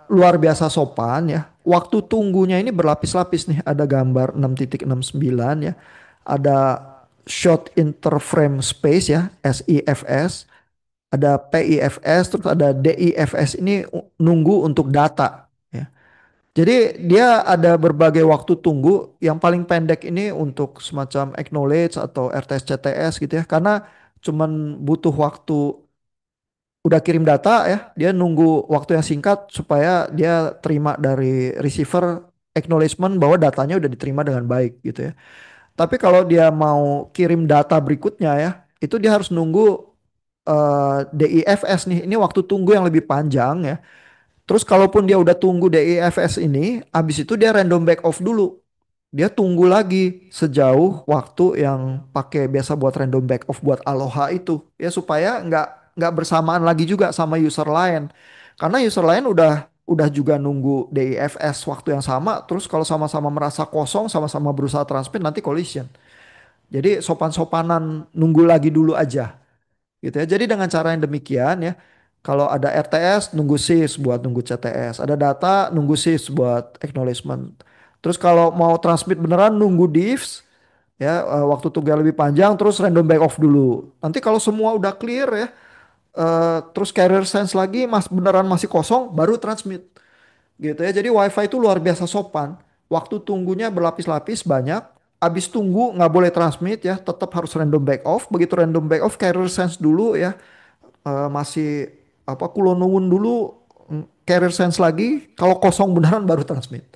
luar biasa sopan ya. Waktu tunggunya ini berlapis-lapis nih. Ada gambar 6.69 ya. Ada short interframe space ya, SIFS. Ada PIFS, terus ada DIFS ini nunggu untuk data ya. Jadi dia ada berbagai waktu tunggu. Yang paling pendek ini untuk semacam acknowledge atau RTS CTS gitu ya. Karena cuman butuh waktu udah kirim data ya, dia nunggu waktu yang singkat supaya dia terima dari receiver acknowledgement bahwa datanya udah diterima dengan baik gitu ya. Tapi kalau dia mau kirim data berikutnya ya, itu dia harus nunggu DIFS nih. Ini waktu tunggu yang lebih panjang ya. Terus kalaupun dia udah tunggu DIFS ini, habis itu dia random back off dulu. Dia tunggu lagi sejauh waktu yang pakai biasa buat random back off buat Aloha itu. Ya supaya nggak bersamaan lagi juga sama user lain. Karena user lain udah juga nunggu DIFS waktu yang sama. Terus kalau sama-sama merasa kosong, sama-sama berusaha transmit nanti collision. Jadi sopan-sopanan nunggu lagi dulu aja gitu ya. Jadi dengan cara yang demikian ya, kalau ada RTS nunggu sys buat nunggu CTS, ada data nunggu sys buat acknowledgement. Terus kalau mau transmit beneran nunggu diffs ya, waktu tunggu yang lebih panjang terus random back off dulu. Nanti kalau semua udah clear ya, terus carrier sense lagi beneran masih kosong baru transmit gitu ya. Jadi WiFi itu luar biasa sopan. Waktu tunggunya berlapis-lapis banyak. Abis tunggu nggak boleh transmit ya, tetap harus random back off. Begitu random back off, carrier sense dulu ya, masih apa kulonuwun dulu, carrier sense lagi. Kalau kosong beneran baru transmit.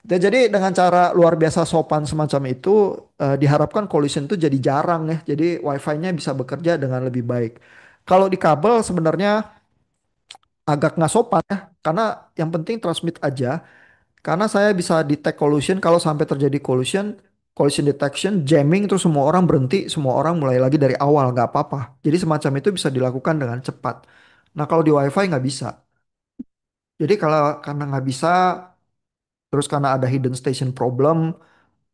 Ya, jadi dengan cara luar biasa sopan semacam itu, diharapkan collision itu jadi jarang ya. Jadi WiFi-nya bisa bekerja dengan lebih baik. Kalau di kabel sebenarnya agak nggak sopan ya, karena yang penting transmit aja. Karena saya bisa detect collision kalau sampai terjadi collision, collision detection, jamming, terus semua orang berhenti, semua orang mulai lagi dari awal, nggak apa-apa. Jadi semacam itu bisa dilakukan dengan cepat. Nah kalau di WiFi nggak bisa. Jadi kalau karena nggak bisa, terus karena ada hidden station problem,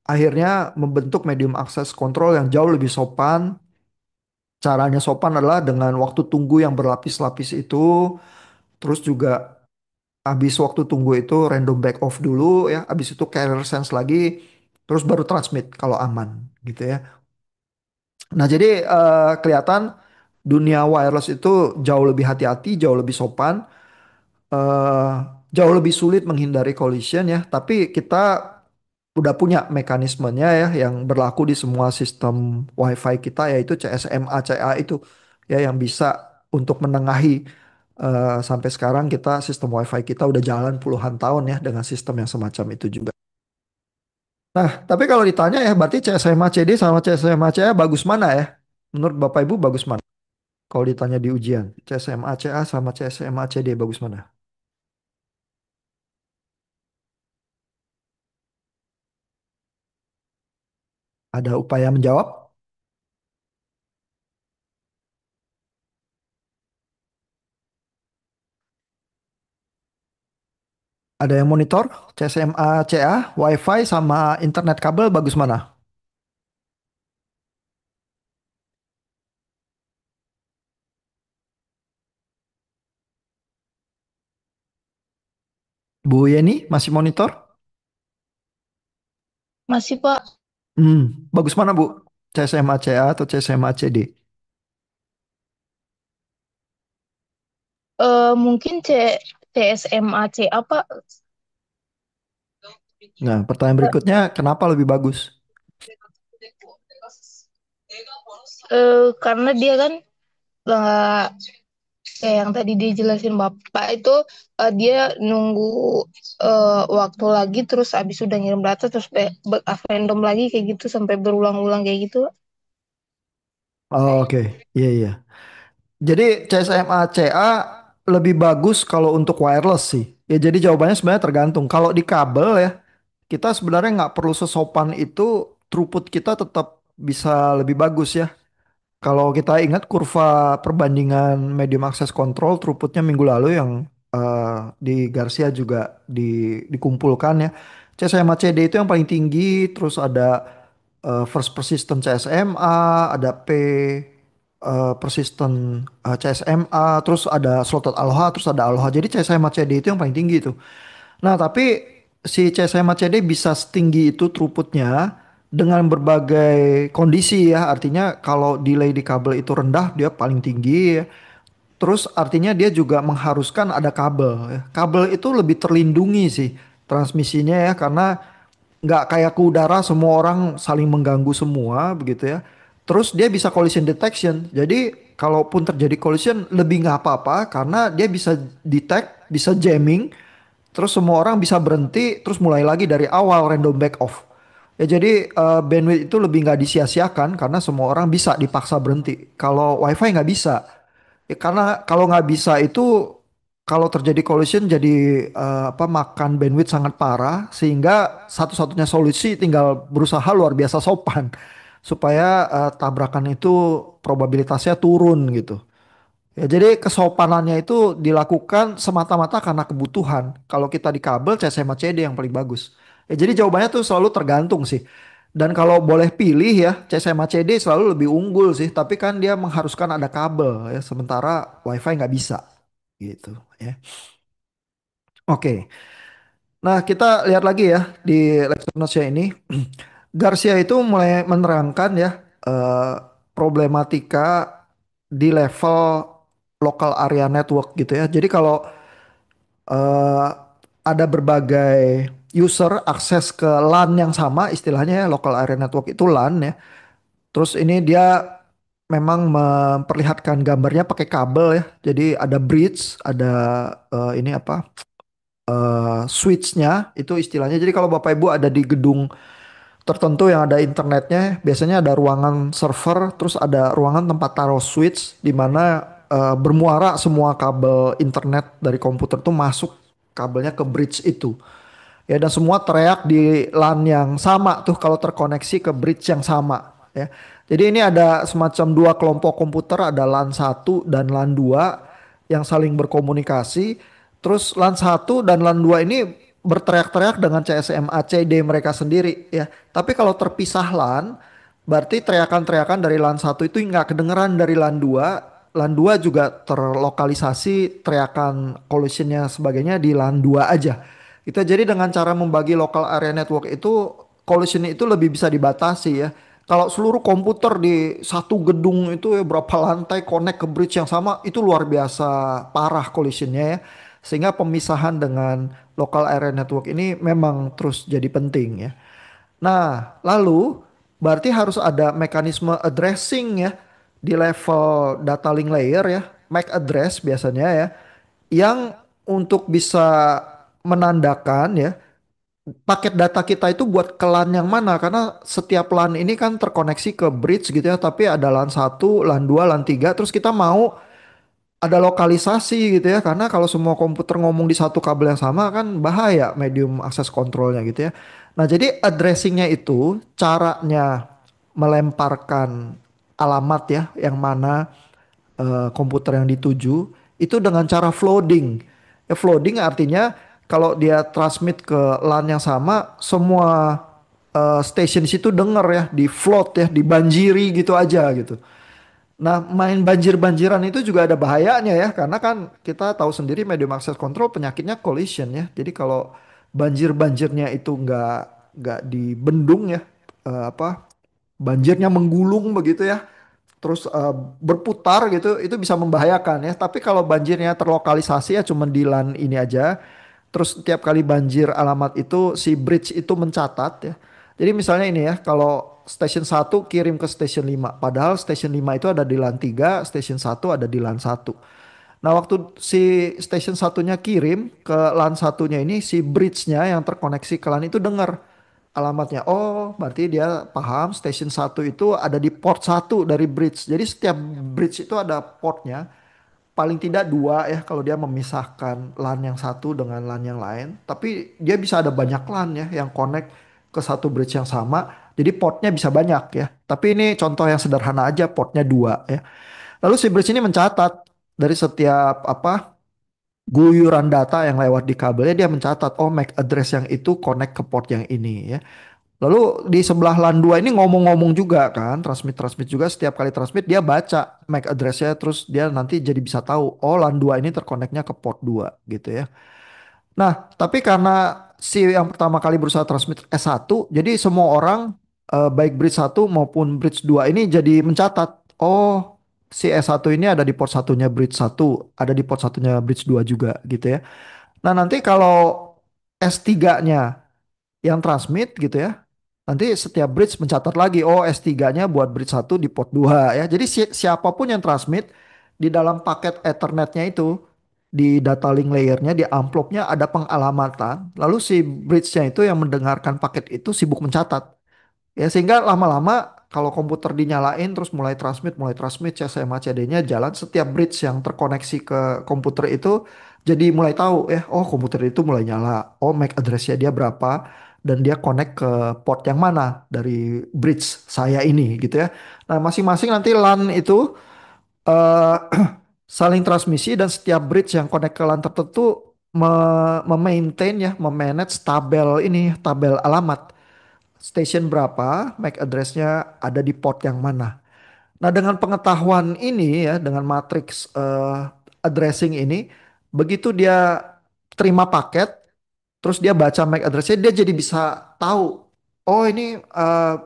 akhirnya membentuk medium access control yang jauh lebih sopan. Caranya sopan adalah dengan waktu tunggu yang berlapis-lapis itu, terus juga habis waktu tunggu itu random back off dulu ya, habis itu carrier sense lagi, terus baru transmit kalau aman gitu ya. Nah jadi kelihatan dunia wireless itu jauh lebih hati-hati, jauh lebih sopan, eh, jauh lebih sulit menghindari collision ya. Tapi kita udah punya mekanismenya ya yang berlaku di semua sistem WiFi kita yaitu CSMA CA itu ya yang bisa untuk menengahi sampai sekarang kita sistem WiFi kita udah jalan puluhan tahun ya dengan sistem yang semacam itu juga. Nah, tapi kalau ditanya ya berarti CSMA CD sama CSMA CA bagus mana ya? Menurut Bapak Ibu bagus mana? Kalau ditanya di ujian, CSMA CA sama CSMA CD bagus mana? Ada upaya menjawab? Ada yang monitor? CSMA CA, WiFi sama internet kabel bagus mana? Bu Yeni masih monitor? Masih, Pak. Bagus mana Bu? CSMA CA atau CSMA CD? Mungkin CSMAC apa? Nah, pertanyaan berikutnya, kenapa lebih bagus? Karena dia kan nggak kayak yang tadi dia jelasin Bapak itu, dia nunggu waktu lagi terus abis udah ngirim data terus random lagi kayak gitu sampai berulang-ulang kayak gitu. Oh, oke. Iya, iya. Jadi CSMA CA lebih bagus kalau untuk wireless sih. Ya jadi jawabannya sebenarnya tergantung. Kalau di kabel ya, kita sebenarnya nggak perlu sesopan itu, throughput kita tetap bisa lebih bagus ya. Kalau kita ingat kurva perbandingan medium access control throughputnya minggu lalu yang di Garcia juga dikumpulkan ya. CSMA CD itu yang paling tinggi, terus ada first persistent CSMA, ada persistent CSMA, terus ada slotted Aloha, terus ada Aloha. Jadi CSMA CD itu yang paling tinggi itu. Nah, tapi si CSMA CD bisa setinggi itu throughputnya dengan berbagai kondisi ya. Artinya kalau delay di kabel itu rendah, dia paling tinggi ya. Terus artinya dia juga mengharuskan ada kabel ya. Kabel itu lebih terlindungi sih transmisinya ya, karena nggak kayak ke udara semua orang saling mengganggu semua begitu ya. Terus dia bisa collision detection. Jadi kalaupun terjadi collision lebih nggak apa-apa karena dia bisa detect, bisa jamming. Terus semua orang bisa berhenti, terus mulai lagi dari awal random back off. Ya jadi bandwidth itu lebih nggak disia-siakan karena semua orang bisa dipaksa berhenti. Kalau WiFi nggak bisa. Ya, karena kalau nggak bisa itu kalau terjadi collision jadi apa makan bandwidth sangat parah sehingga satu-satunya solusi tinggal berusaha luar biasa sopan supaya tabrakan itu probabilitasnya turun gitu. Ya, jadi kesopanannya itu dilakukan semata-mata karena kebutuhan. Kalau kita di kabel, CSMA CD yang paling bagus. Ya, jadi jawabannya tuh selalu tergantung sih. Dan kalau boleh pilih ya, CSMA CD selalu lebih unggul sih. Tapi kan dia mengharuskan ada kabel ya, sementara WiFi nggak bisa. Gitu ya. Oke. Nah, kita lihat lagi ya di lecture notes ini. Garcia itu mulai menerangkan ya eh, problematika di level local area network gitu ya. Jadi kalau eh, ada berbagai user akses ke LAN yang sama, istilahnya ya local area network itu LAN ya. Terus ini dia memang memperlihatkan gambarnya pakai kabel ya. Jadi ada bridge, ada ini apa? Switch-nya itu istilahnya. Jadi kalau Bapak Ibu ada di gedung tertentu yang ada internetnya, biasanya ada ruangan server, terus ada ruangan tempat taruh switch di mana bermuara semua kabel internet dari komputer tuh masuk kabelnya ke bridge itu. Ya dan semua teriak di LAN yang sama tuh kalau terkoneksi ke bridge yang sama ya. Jadi ini ada semacam dua kelompok komputer, ada LAN satu dan LAN 2 yang saling berkomunikasi. Terus LAN satu dan LAN 2 ini berteriak-teriak dengan CSMA CD mereka sendiri ya. Tapi kalau terpisah LAN, berarti teriakan-teriakan dari LAN satu itu nggak kedengeran dari LAN 2. LAN 2 juga terlokalisasi teriakan collisionnya sebagainya di LAN 2 aja. Kita jadi dengan cara membagi local area network itu collision itu lebih bisa dibatasi ya. Kalau seluruh komputer di satu gedung itu ya berapa lantai connect ke bridge yang sama itu luar biasa parah collisionnya ya. Sehingga pemisahan dengan local area network ini memang terus jadi penting ya. Nah, lalu berarti harus ada mekanisme addressing ya di level data link layer ya, MAC address biasanya ya, yang untuk bisa menandakan ya paket data kita itu buat ke LAN yang mana karena setiap LAN ini kan terkoneksi ke bridge gitu ya, tapi ada LAN satu, LAN 2, LAN 3, terus kita mau ada lokalisasi gitu ya karena kalau semua komputer ngomong di satu kabel yang sama kan bahaya medium access controlnya gitu ya. Nah, jadi addressingnya itu caranya melemparkan alamat ya yang mana komputer yang dituju itu dengan cara flooding. Ya, flooding artinya kalau dia transmit ke LAN yang sama, semua station di situ denger ya, di flood ya, dibanjiri gitu aja gitu. Nah, main banjir-banjiran itu juga ada bahayanya ya, karena kan kita tahu sendiri medium access control penyakitnya collision ya. Jadi kalau banjir-banjirnya itu nggak dibendung ya, apa banjirnya menggulung begitu ya, terus berputar gitu itu bisa membahayakan ya. Tapi kalau banjirnya terlokalisasi ya cuman di LAN ini aja. Terus setiap kali banjir alamat itu si bridge itu mencatat ya. Jadi misalnya ini ya, kalau station satu kirim ke station 5, padahal station 5 itu ada di LAN 3, station satu ada di LAN satu. Nah, waktu si station satunya kirim ke LAN satunya ini si bridge-nya yang terkoneksi ke LAN itu dengar alamatnya. Oh, berarti dia paham station satu itu ada di port satu dari bridge. Jadi setiap bridge itu ada portnya. Paling tidak dua ya kalau dia memisahkan LAN yang satu dengan LAN yang lain. Tapi dia bisa ada banyak LAN ya yang connect ke satu bridge yang sama. Jadi portnya bisa banyak ya. Tapi ini contoh yang sederhana aja, portnya dua ya. Lalu si bridge ini mencatat dari setiap apa guyuran data yang lewat di kabelnya, dia mencatat oh MAC address yang itu connect ke port yang ini ya. Lalu di sebelah LAN 2 ini ngomong-ngomong juga kan, transmit-transmit juga, setiap kali transmit dia baca MAC address-nya, terus dia nanti jadi bisa tahu oh LAN 2 ini terkoneknya ke port 2 gitu ya. Nah, tapi karena si yang pertama kali berusaha transmit S1, jadi semua orang baik bridge satu maupun bridge 2 ini jadi mencatat, oh si S1 ini ada di port satunya bridge satu, ada di port satunya bridge 2 juga gitu ya. Nah, nanti kalau S3-nya yang transmit gitu ya. Nanti setiap bridge mencatat lagi, oh S3-nya buat bridge satu di port 2 ya. Jadi siapapun yang transmit di dalam paket Ethernetnya itu, di data link layernya, di amplopnya ada pengalamatan. Lalu si bridge-nya itu yang mendengarkan paket itu sibuk mencatat. Ya sehingga lama-lama kalau komputer dinyalain terus mulai transmit CSMA CD-nya jalan, setiap bridge yang terkoneksi ke komputer itu jadi mulai tahu ya, oh komputer itu mulai nyala, oh MAC address-nya dia berapa dan dia connect ke port yang mana dari bridge saya ini gitu ya. Nah, masing-masing nanti LAN itu eh, saling transmisi dan setiap bridge yang connect ke LAN tertentu memaintain ya, memanage tabel ini, tabel alamat station berapa, MAC address-nya ada di port yang mana. Nah, dengan pengetahuan ini ya, dengan matrix addressing ini, begitu dia terima paket, terus dia baca MAC address-nya, dia jadi bisa tahu, oh ini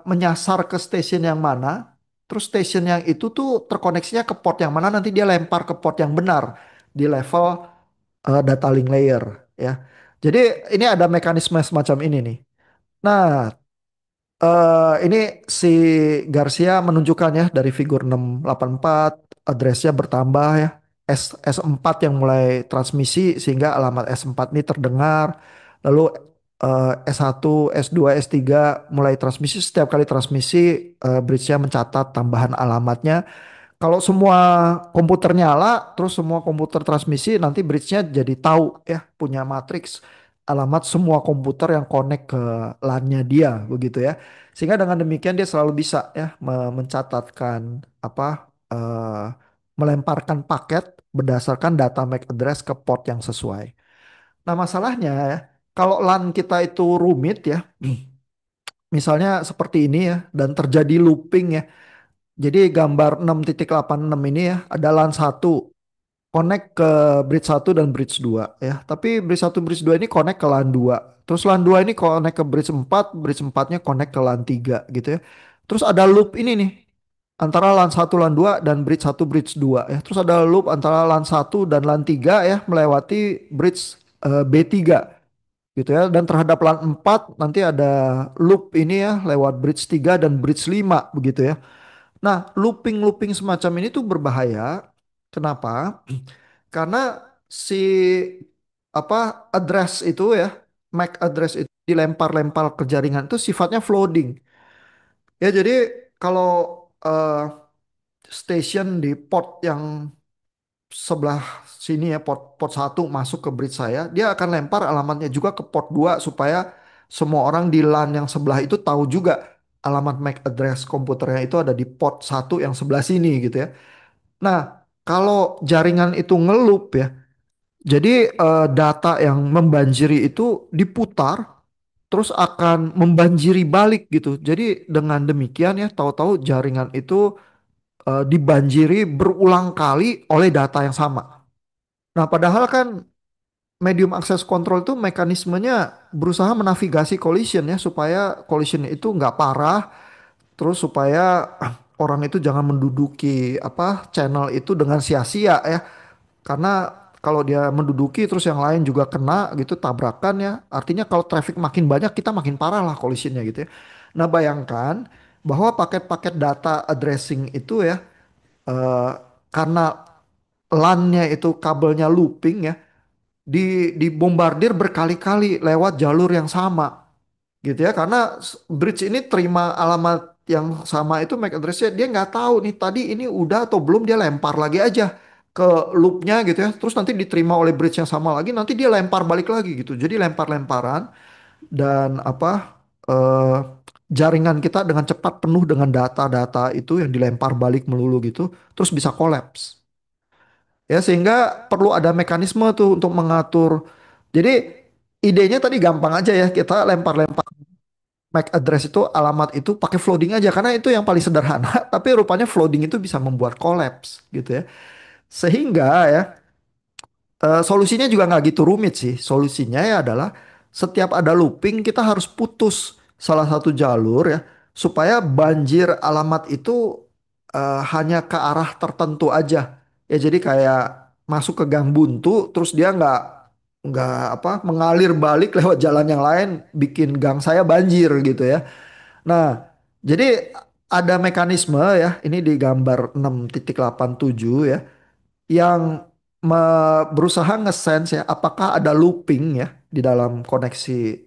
menyasar ke station yang mana, terus station yang itu tuh terkoneksinya ke port yang mana, nanti dia lempar ke port yang benar di level data link layer ya. Jadi ini ada mekanisme semacam ini nih. Nah, ini si Garcia menunjukkan ya dari figur 684 addressnya bertambah ya. S4 yang mulai transmisi sehingga alamat S4 ini terdengar. Lalu S1, S2, S3 mulai transmisi, setiap kali transmisi bridge-nya mencatat tambahan alamatnya. Kalau semua komputer nyala, terus semua komputer transmisi, nanti bridge-nya jadi tahu ya, punya matriks alamat semua komputer yang connect ke LAN-nya dia, begitu ya. Sehingga dengan demikian dia selalu bisa ya mencatatkan apa, melemparkan paket berdasarkan data MAC address ke port yang sesuai. Nah, masalahnya ya, kalau LAN kita itu rumit ya, misalnya seperti ini ya, dan terjadi looping ya. Jadi gambar 6.86 ini ya, ada LAN satu connect ke bridge satu dan bridge 2 ya. Tapi bridge satu bridge 2 ini connect ke LAN 2. Terus LAN 2 ini connect ke bridge 4, bridge 4-nya connect ke LAN 3 gitu ya. Terus ada loop ini nih antara LAN satu LAN 2 dan bridge satu bridge 2 ya. Terus ada loop antara LAN satu dan LAN 3 ya melewati bridge B3 gitu ya. Dan terhadap LAN 4 nanti ada loop ini ya lewat bridge 3 dan bridge 5 begitu ya. Nah, looping-looping semacam ini tuh berbahaya. Kenapa? Karena si apa address itu ya, MAC address itu dilempar-lempar ke jaringan itu sifatnya floating. Ya, jadi kalau station di port yang sebelah sini ya, port port satu masuk ke bridge saya, dia akan lempar alamatnya juga ke port 2 supaya semua orang di LAN yang sebelah itu tahu juga alamat MAC address komputernya itu ada di port satu yang sebelah sini gitu ya. Nah, kalau jaringan itu ngelup ya, jadi data yang membanjiri itu diputar terus akan membanjiri balik gitu. Jadi dengan demikian ya, tahu-tahu jaringan itu dibanjiri berulang kali oleh data yang sama. Nah, padahal kan medium access control itu mekanismenya berusaha menavigasi collision ya supaya collision itu nggak parah, terus supaya orang itu jangan menduduki apa channel itu dengan sia-sia ya. Karena kalau dia menduduki terus yang lain juga kena gitu tabrakan ya. Artinya kalau traffic makin banyak kita makin parah lah collisionnya gitu ya. Nah, bayangkan bahwa paket-paket data addressing itu ya eh, karena LAN-nya itu kabelnya looping ya dibombardir berkali-kali lewat jalur yang sama. gitu ya, karena bridge ini terima alamat yang sama itu MAC addressnya, dia nggak tahu nih tadi ini udah atau belum, dia lempar lagi aja ke loopnya gitu ya, terus nanti diterima oleh bridge yang sama lagi, nanti dia lempar balik lagi gitu, jadi lempar-lemparan. Dan apa, eh, jaringan kita dengan cepat penuh dengan data-data itu yang dilempar balik melulu gitu, terus bisa kolaps ya, sehingga perlu ada mekanisme tuh untuk mengatur. Jadi idenya tadi gampang aja ya, kita lempar-lempar MAC address itu, alamat itu pakai flooding aja karena itu yang paling sederhana. Tapi rupanya flooding itu bisa membuat collapse gitu ya. Sehingga ya, solusinya juga nggak gitu rumit sih. Solusinya ya adalah setiap ada looping kita harus putus salah satu jalur ya, supaya banjir alamat itu hanya ke arah tertentu aja. Ya jadi kayak masuk ke gang buntu terus dia nggak apa mengalir balik lewat jalan yang lain bikin gang saya banjir gitu ya. Nah, jadi ada mekanisme ya, ini di gambar 6.87 ya, yang berusaha nge-sense ya, apakah ada looping ya di dalam koneksi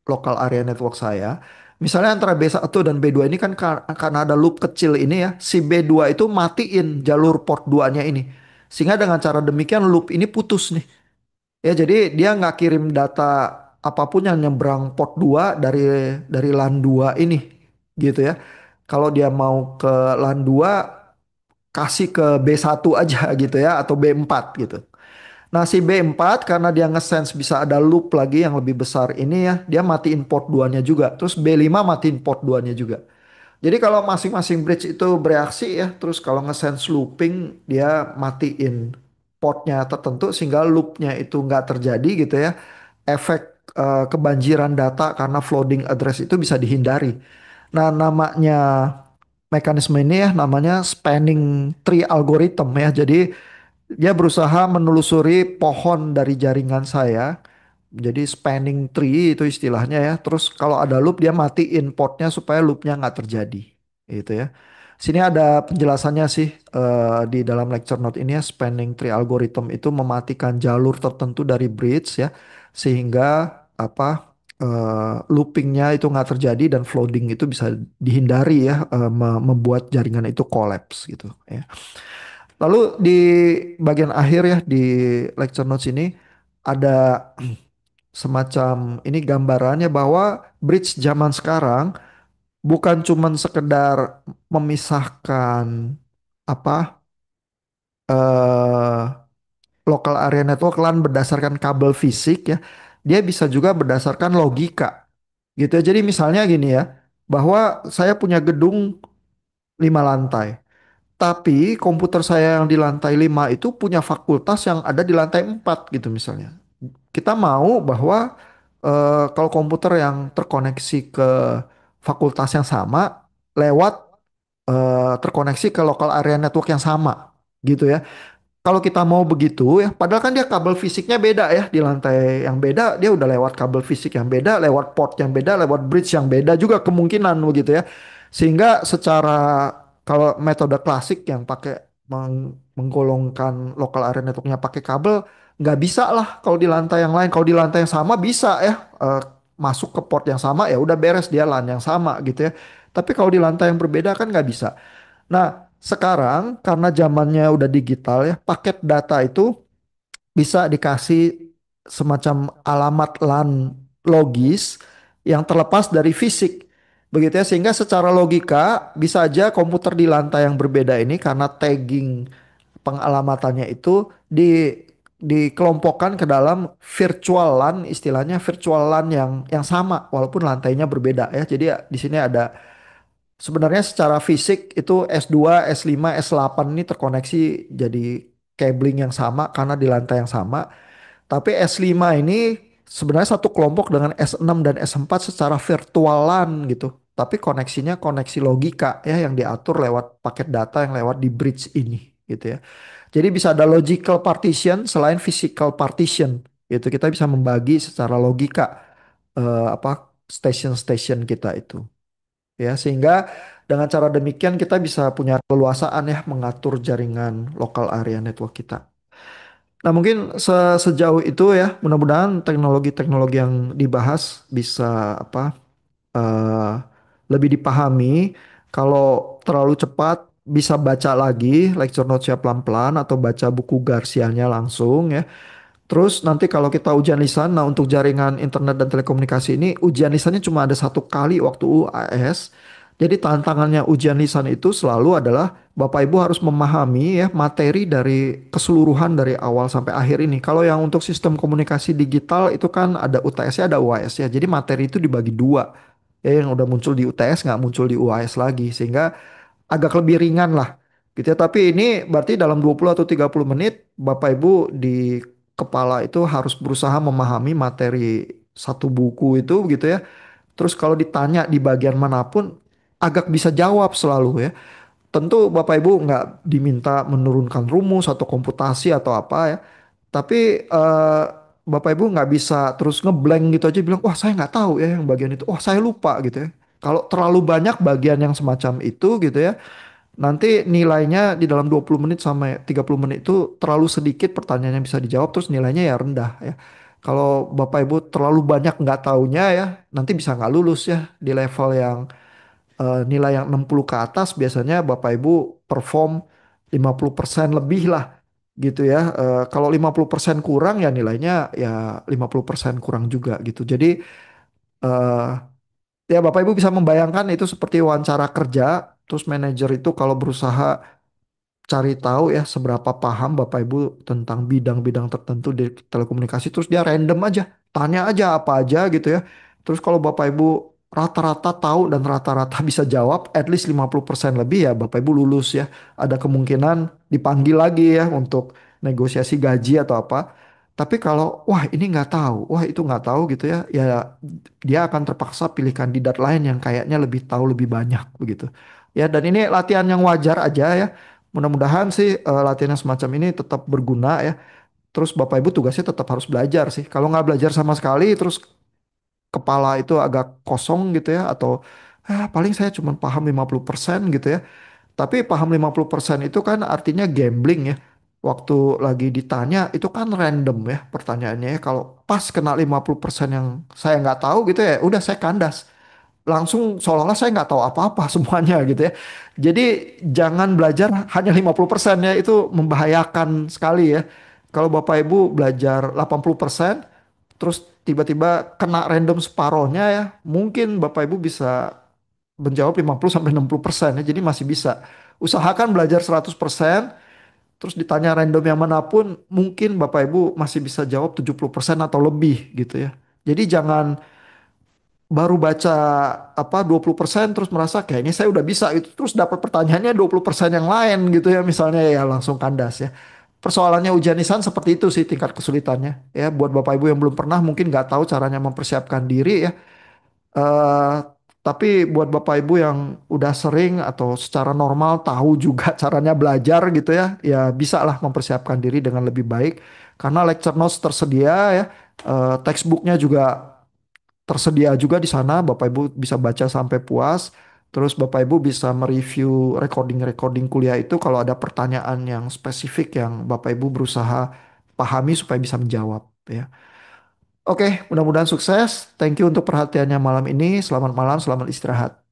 local area network saya. Misalnya antara B1 dan B2 ini kan karena ada loop kecil ini ya, si B2 itu matiin jalur port 2-nya ini. Sehingga dengan cara demikian loop ini putus nih. Ya, jadi dia nggak kirim data apapun yang nyebrang port 2 dari LAN 2 ini gitu ya. Kalau dia mau ke LAN 2 kasih ke B1 aja gitu ya atau B4 gitu. Nah, si B4 karena dia nge-sense bisa ada loop lagi yang lebih besar ini ya, dia matiin port 2-nya juga. Terus B5 matiin port 2-nya juga. Jadi kalau masing-masing bridge itu bereaksi ya, terus kalau nge-sense looping dia matiin portnya tertentu sehingga loopnya itu nggak terjadi gitu ya. Efek kebanjiran data karena flooding address itu bisa dihindari. Nah, namanya mekanisme ini ya namanya spanning tree algorithm ya. Jadi dia berusaha menelusuri pohon dari jaringan saya. Jadi spanning tree itu istilahnya ya. Terus kalau ada loop dia matiin portnya supaya loopnya nggak terjadi. Gitu ya. Sini ada penjelasannya sih di dalam lecture note ini ya. Spanning tree algorithm itu mematikan jalur tertentu dari bridge ya. Sehingga apa, loopingnya itu nggak terjadi dan flooding itu bisa dihindari ya. Membuat jaringan itu collapse gitu ya. Lalu di bagian akhir ya di lecture notes ini ada semacam ini gambarannya bahwa bridge zaman sekarang bukan cuman sekedar memisahkan apa, eh local area network LAN berdasarkan kabel fisik ya. Dia bisa juga berdasarkan logika. Gitu ya. Jadi misalnya gini ya, bahwa saya punya gedung 5 lantai. Tapi komputer saya yang di lantai 5 itu punya fakultas yang ada di lantai 4 gitu misalnya. Kita mau bahwa kalau komputer yang terkoneksi ke fakultas yang sama lewat terkoneksi ke local area network yang sama gitu ya. Kalau kita mau begitu ya, padahal kan dia kabel fisiknya beda ya, di lantai yang beda dia udah lewat kabel fisik yang beda, lewat port yang beda, lewat bridge yang beda juga kemungkinan begitu ya. Sehingga secara kalau metode klasik yang pakai menggolongkan local area networknya pakai kabel nggak bisa lah kalau di lantai yang lain. Kalau di lantai yang sama bisa ya, masuk ke port yang sama ya udah beres dia LAN yang sama gitu ya. Tapi kalau di lantai yang berbeda kan nggak bisa. Nah, sekarang karena zamannya udah digital ya, paket data itu bisa dikasih semacam alamat LAN logis yang terlepas dari fisik. Begitu ya, sehingga secara logika bisa aja komputer di lantai yang berbeda ini karena tagging pengalamatannya itu dikelompokkan ke dalam virtual LAN, istilahnya virtual LAN yang sama walaupun lantainya berbeda ya. Jadi ya, di sini ada sebenarnya secara fisik itu S2, S5, S8 ini terkoneksi jadi cabling yang sama karena di lantai yang sama. Tapi S5 ini sebenarnya satu kelompok dengan S6 dan S4 secara virtual LAN gitu. Tapi koneksinya koneksi logika ya yang diatur lewat paket data yang lewat di bridge ini gitu ya. Jadi bisa ada logical partition selain physical partition gitu. Kita bisa membagi secara logika apa station-station kita itu ya, sehingga dengan cara demikian kita bisa punya keleluasaan ya mengatur jaringan lokal area network kita. Nah, mungkin sejauh itu ya, mudah-mudahan teknologi-teknologi yang dibahas bisa apa, eh, lebih dipahami. Kalau terlalu cepat bisa baca lagi lecture notes-nya pelan-pelan atau baca buku Garcianya langsung ya. Terus nanti kalau kita ujian lisan, nah untuk jaringan internet dan telekomunikasi ini ujian lisannya cuma ada satu kali waktu UAS. Jadi tantangannya ujian lisan itu selalu adalah Bapak Ibu harus memahami ya materi dari keseluruhan dari awal sampai akhir ini. Kalau yang untuk sistem komunikasi digital itu kan ada UTS-nya ada UAS ya. Jadi materi itu dibagi dua. Ya yang udah muncul di UTS nggak muncul di UAS lagi sehingga agak lebih ringan lah gitu ya. Tapi ini berarti dalam 20 atau 30 menit Bapak Ibu di kepala itu harus berusaha memahami materi satu buku itu gitu ya. Terus kalau ditanya di bagian manapun agak bisa jawab selalu ya. Tentu Bapak Ibu nggak diminta menurunkan rumus atau komputasi atau apa ya. Tapi Bapak Ibu nggak bisa terus ngeblank gitu aja bilang, wah saya nggak tahu ya yang bagian itu, wah saya lupa gitu ya. Kalau terlalu banyak bagian yang semacam itu gitu ya, nanti nilainya di dalam 20 menit sampai 30 menit itu terlalu sedikit pertanyaan yang bisa dijawab terus nilainya ya rendah ya. Kalau Bapak Ibu terlalu banyak nggak taunya ya, nanti bisa nggak lulus ya di level yang nilai yang 60 ke atas biasanya Bapak Ibu perform 50% lebih lah gitu ya. Kalau 50% kurang ya nilainya ya 50% kurang juga gitu. Jadi eh, ya Bapak Ibu bisa membayangkan itu seperti wawancara kerja, terus manajer itu kalau berusaha cari tahu ya seberapa paham Bapak Ibu tentang bidang-bidang tertentu di telekomunikasi terus dia random aja tanya aja apa aja gitu ya terus kalau Bapak Ibu rata-rata tahu dan rata-rata bisa jawab at least 50% lebih ya Bapak Ibu lulus ya ada kemungkinan dipanggil lagi ya untuk negosiasi gaji atau apa tapi kalau wah ini nggak tahu wah itu nggak tahu gitu ya ya dia akan terpaksa pilih kandidat lain yang kayaknya lebih tahu lebih banyak begitu ya dan ini latihan yang wajar aja ya. Mudah-mudahan sih latihan yang semacam ini tetap berguna ya. Terus Bapak Ibu tugasnya tetap harus belajar sih. Kalau nggak belajar sama sekali, terus kepala itu agak kosong gitu ya, atau paling saya cuma paham 50% gitu ya. Tapi paham 50% itu kan artinya gambling ya. Waktu lagi ditanya itu kan random ya pertanyaannya ya. Kalau pas kena 50% yang saya nggak tahu gitu ya, udah saya kandas langsung seolah-olah saya nggak tahu apa-apa semuanya gitu ya. Jadi jangan belajar hanya 50% ya itu membahayakan sekali ya. Kalau Bapak Ibu belajar 80% terus tiba-tiba kena random separohnya ya, mungkin Bapak Ibu bisa menjawab 50 sampai 60% ya. Jadi masih bisa. Usahakan belajar 100% terus ditanya random yang manapun mungkin Bapak Ibu masih bisa jawab 70% atau lebih gitu ya. Jadi jangan baru baca apa 20% terus merasa kayaknya saya udah bisa itu terus dapat pertanyaannya 20% yang lain gitu ya misalnya ya langsung kandas ya. Persoalannya ujian lisan seperti itu sih tingkat kesulitannya ya buat Bapak Ibu yang belum pernah mungkin nggak tahu caranya mempersiapkan diri ya. eh tapi buat Bapak Ibu yang udah sering atau secara normal tahu juga caranya belajar gitu ya, ya bisa lah mempersiapkan diri dengan lebih baik karena lecture notes tersedia ya, textbooknya juga tersedia juga di sana. Bapak Ibu bisa baca sampai puas. Terus Bapak Ibu bisa mereview recording-recording kuliah itu kalau ada pertanyaan yang spesifik yang Bapak Ibu berusaha pahami supaya bisa menjawab ya. Oke, mudah-mudahan sukses. Thank you untuk perhatiannya malam ini. Selamat malam, selamat istirahat.